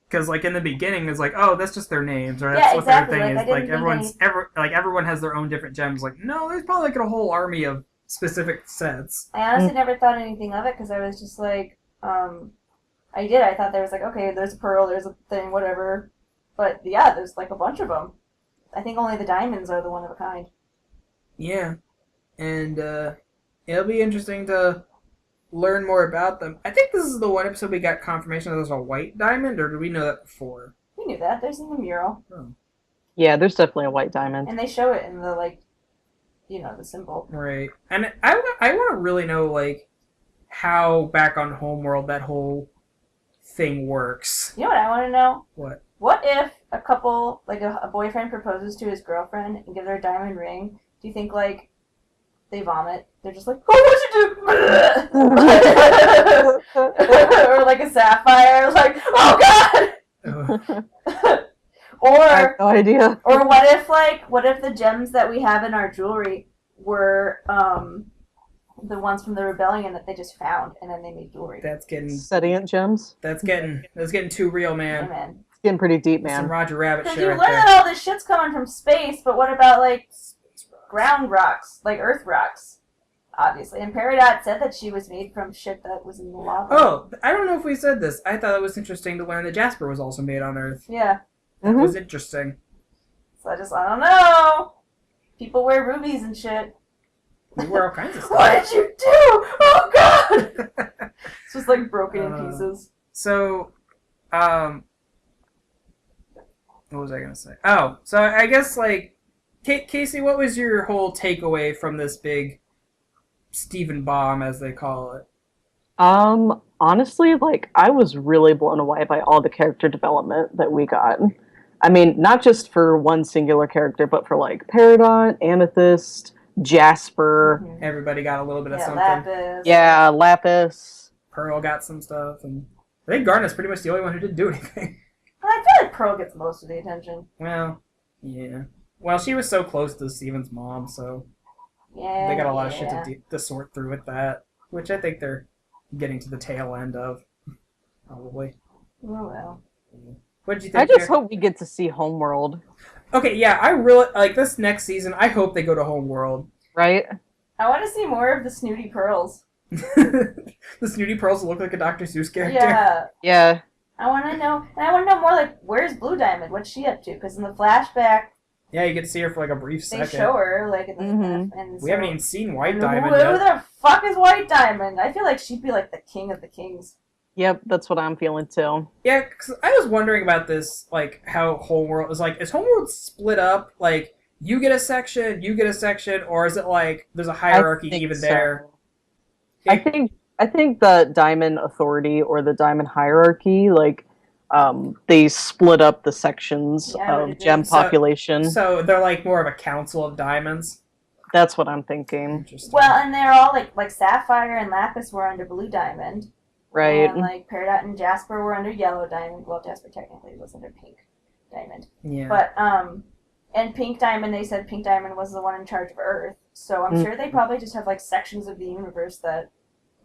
Because, like, in the beginning, it's like, oh, that's just their names, or Yeah, that's what exactly. their thing Like, is. Like, everyone has their own different gems. Like, no, there's probably, like, a whole army of specific sets. I honestly never thought anything of it, because I was just like, I thought there was like, okay, there's a pearl, there's a thing, whatever. But yeah, there's like a bunch of them. I think only the diamonds are the one of a kind. Yeah. and it'll be interesting to learn more about them. I think this is the one episode we got confirmation that there's a white diamond, or did we know that before? We knew that. There's in the mural. Oh. Yeah, there's definitely a white diamond. And they show it in the, like, you know, the symbol. Right. And I want to really know, like, how back on Homeworld that whole thing works. You know what I want to know? What? What if a couple, like a boyfriend proposes to his girlfriend and gives her a diamond ring? Do you think, like, they vomit? They're just like, oh, what'd you do? Or like a sapphire, like, oh god! I have no idea. Or what if the gems that we have in our jewelry were the ones from the rebellion that they just found and then they made jewelry? That's getting Sedient gems? that's getting too real, Hey, man. man. It's getting pretty deep, Some man. Roger Rabbit Because shit you right learn there. that all this shit's coming from space, but what about like ground rocks, like Earth rocks? Obviously. And Peridot said that she was made from shit that was in the lava. Oh, I don't know if we said this. I thought it was interesting to learn that Jasper was also made on Earth. Yeah. That Mhm. was interesting. So I don't know. People wear rubies and shit. We wear all kinds of stuff. What did you do? Oh god! It's just like broken in pieces. So, what was I gonna say? Oh, so I guess like, Casey, what was your whole takeaway from this big Stephen bomb, as they call it? Honestly, like, I was really blown away by all the character development that we got. I mean, not just for one singular character, but for, like, Peridot, Amethyst, Jasper, Everybody got a little bit of Yeah, something. Lapis. yeah, Lapis. Pearl got some stuff, and I think Garnet's pretty much the only one who didn't do anything. I feel like Pearl gets most of the attention. Well, yeah. Well, she was so close to Steven's mom, so Yeah. they got a lot of yeah. shit to sort through with that, which I think they're getting to the tail end of, probably. Oh well. What did you think? I just Jack? hope we get to see Homeworld, Okay, yeah, I really like this next season. I hope they go to Homeworld. right? I want to see more of the snooty pearls. The Snooty Pearls look like a Dr. Seuss character. Yeah. Yeah. I want to know, and I want to know more. Like, where's Blue Diamond? What's she up to? Because in the flashback, Yeah, you get to see her for like a brief they second. show her like, in the Mhm. and We haven't even seen White and Diamond who yet. the fuck is White Diamond? I feel like she'd be like the king of the kings. Yep, that's what I'm feeling too. Yeah, because I was wondering about this, like how Homeworld is like. Is Homeworld split up? Like you get a section, or is it like there's a hierarchy think even so. there? I think the Diamond Authority or the Diamond Hierarchy, like, they split up the sections Yeah, I would of agree. gem So- population. So they're like more of a council of diamonds. That's what I'm thinking, Interesting. Well, and they're all like Sapphire and Lapis were under Blue Diamond, right? and like Peridot and Jasper were under Yellow Diamond. Well, Jasper technically was under Pink Diamond, yeah. but and Pink Diamond, they said Pink Diamond was the one in charge of Earth. So I'm sure they probably just have like sections of the universe that.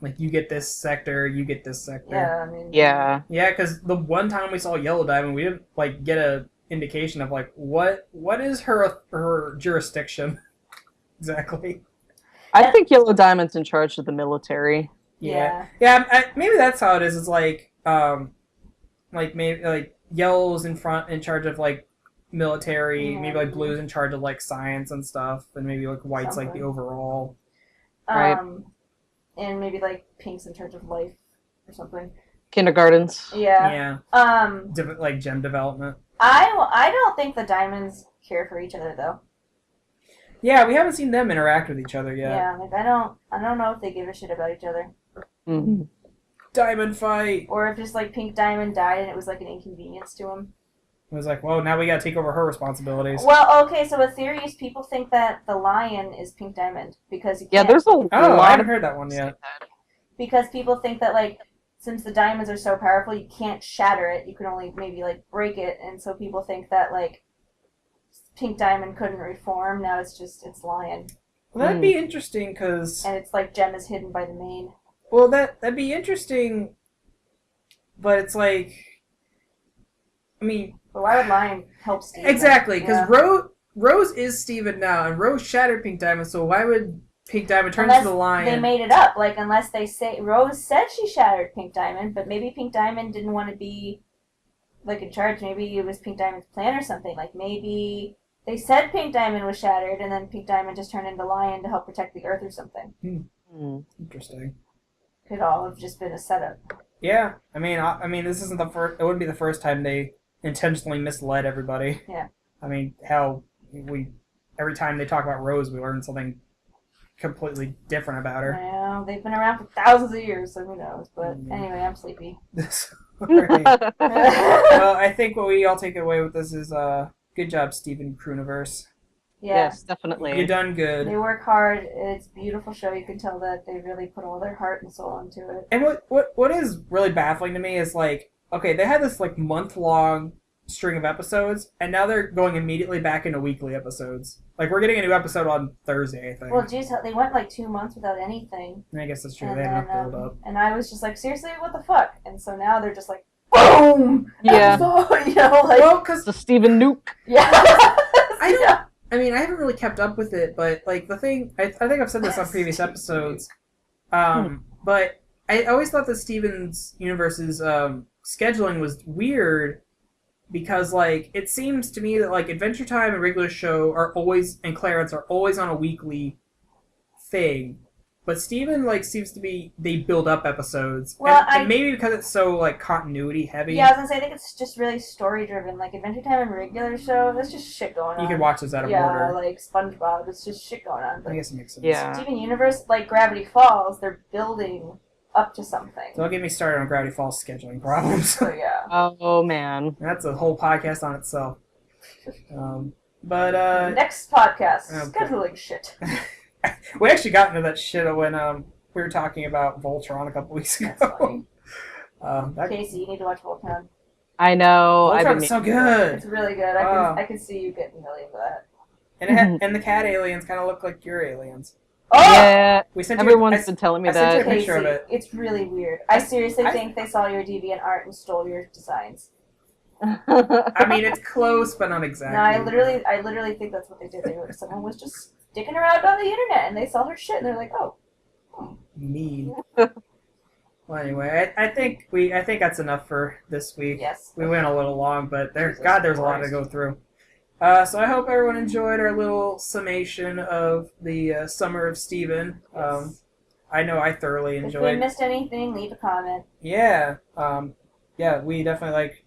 Like you get this sector, you get this sector. Yeah, I mean. Yeah. Yeah, because the one time we saw Yellow Diamond, we didn't like get a indication of like what is her jurisdiction exactly. I think Yellow Diamond's in charge of the military. Yeah, maybe that's how it is. It's like maybe like Yellow's in charge of like military, maybe like Blue's in charge of like science and stuff, and maybe like White's like the Something. overall. Right. And maybe like Pink's in charge of life or something. Kindergartens. Yeah. Yeah, like gem development. I don't think the diamonds care for each other though. Yeah, we haven't seen them interact with each other yet. Yeah, like I don't know if they give a shit about each other. hmm Diamond fight. Or if just like Pink Diamond died and it was like an inconvenience to him. It was like, well, now we gotta take over her responsibilities. Well, okay, so a theory is people think that the lion is Pink Diamond because you Yeah, can't, there's a Oh, I lot haven't of heard that one yet. because people think that like since the diamonds are so powerful you can't shatter it, you can only maybe like break it, and so people think that like Pink Diamond couldn't reform, now it's lion. Well, that'd be interesting because And it's like gem is hidden by the mane. well, that'd be interesting, but it's like, I mean, But why would lion help Steve? exactly because Yeah. Rose is Steven now, and Rose shattered Pink Diamond. So why would Pink Diamond turn Unless to the lion? they made it up, like unless they say Rose said she shattered Pink Diamond, but maybe Pink Diamond didn't want to be like in charge. Maybe it was Pink Diamond's plan or something. Like maybe They said Pink Diamond was shattered, and then Pink Diamond just turned into Lion to help protect the Earth or something. Interesting. Could all have just been a setup. Yeah, I mean, this isn't the first. It wouldn't be the first time they intentionally misled everybody. Yeah. I mean, hell, every time they talk about Rose, we learn something completely different about her. Well, they've been around for thousands of years, so who knows? But anyway, I'm sleepy. Right. Well, I think what we all take away with this is good job, Steven Krooniverse. Yeah. Yes, definitely. You done good. They work hard. It's a beautiful show. You can tell that they really put all their heart and soul into it. And what is really baffling to me is like, okay, they had this like month-long string of episodes, and now they're going immediately back into weekly episodes. Like, we're getting a new episode on Thursday, I think. Well, geez, they went like 2 months without anything. I guess that's true. And They had then, enough build-up. and I was just like, seriously, what the fuck? And so now they're just like, boom! Yeah. Episode, you know, like, Well, because The Steven Nuke. yeah. I mean, I haven't really kept up with it, but like the thing, I think I've said this on previous episodes, but I always thought that Steven's Universe's scheduling was weird because like it seems to me that like Adventure Time and Regular Show are always and Clarence are always on a weekly thing. But Steven, like, seems to be, they build up episodes. Well, and maybe because it's so, like, continuity heavy. Yeah, I was gonna say, I think it's just really story driven. Like Adventure Time and Regular Show, there's just shit going on. You can watch those out of yeah, order. like SpongeBob, it's just shit going on. I But guess it makes sense. Yeah. Steven Universe, like Gravity Falls, they're building up to something. Don't get me started on Gravity Falls scheduling problems. So yeah. Oh, man. That's a whole podcast on itself. But Next podcast, okay. scheduling shit. we actually got into that shit when we were talking about Voltron a couple weeks ago. That's funny. That Casey, you need to watch Voltron. I know. I've Voltron's been so It's good. really good. I can see you getting really into that. And the cat aliens kind of look like your aliens. Oh! Yeah, We sent everyone's been telling me I sent you a that. picture Casey, of it. it's really weird. I seriously think they saw your deviant art and stole your designs. I mean, it's close, but not exactly. No, I literally think that's what they did. Someone was just sticking around on the internet, and they saw her shit, and they're like, "Oh, Mean. Well, anyway, I think that's enough for this week. yes." We went a little long, but there's Jesus a lot to Christ. go through. So I hope everyone enjoyed our little summation of the Summer of Steven. Yes. I know I thoroughly If we enjoyed. missed anything, leave a comment. Yeah, we definitely like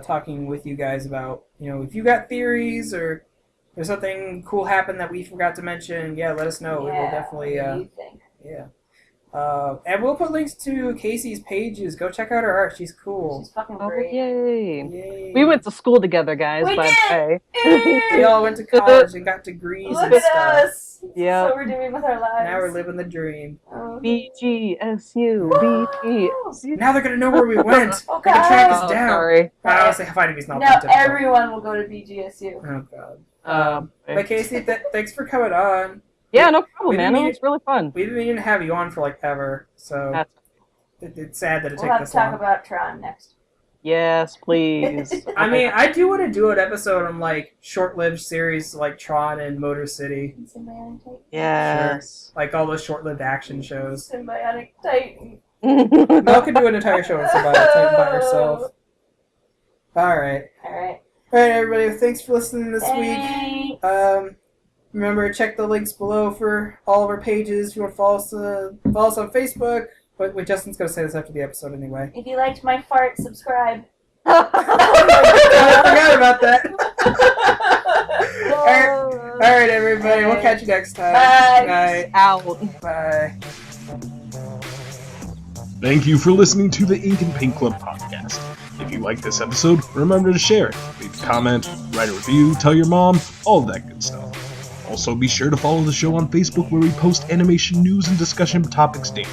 talking with you guys about, if you got theories or there's something cool happened that we forgot to mention. Yeah, let us know. We will Yeah, definitely. what do you think? Yeah. And we'll put links to Casey's pages. Go check out her art. She's cool. She's fucking Oh, great. yay. Yay. We went to school together, guys, We by did! the way. We all went to college and got degrees Look and at stuff. us! Yeah. So we're doing with our lives. Now we're living the dream. Oh. BGSU, BGSU. Now they're gonna know where we went. Oh, They can track God. us down. Sorry. I honestly finding these not Now that difficult. everyone will go to BGSU. Oh god. But Okay. Casey, thanks for coming on. Yeah, no problem, we man. didn't It was really fun. We've been meaning to have you on for like ever, so That's- it's sad that it We'll took have to this talk long. about Tron next. Yes, please. I mean, I do want to do an episode on like short-lived series like Tron and Motor City, Symbiotic Titan. Yes. like all those short-lived action shows. Symbiotic Titan. Mel could do an entire show on Symbiotic Titan by herself. All right, Alright. everybody. Thanks for listening this week. Thanks. Remember, check the links below for all of our pages. If you want to follow us on Facebook. But wait, Justin's going to say this after the episode anyway. If you liked my fart, subscribe. I forgot about that. All right, everybody. We'll catch you next time. Bye. Out. Bye. Thank you for listening to the Ink and Paint Club podcast. If you like this episode, remember to share it. Leave a comment, write a review, tell your mom, all of that good stuff. Also, be sure to follow the show on Facebook where we post animation news and discussion topics daily.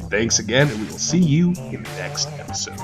Thanks again, and we will see you in the next episode.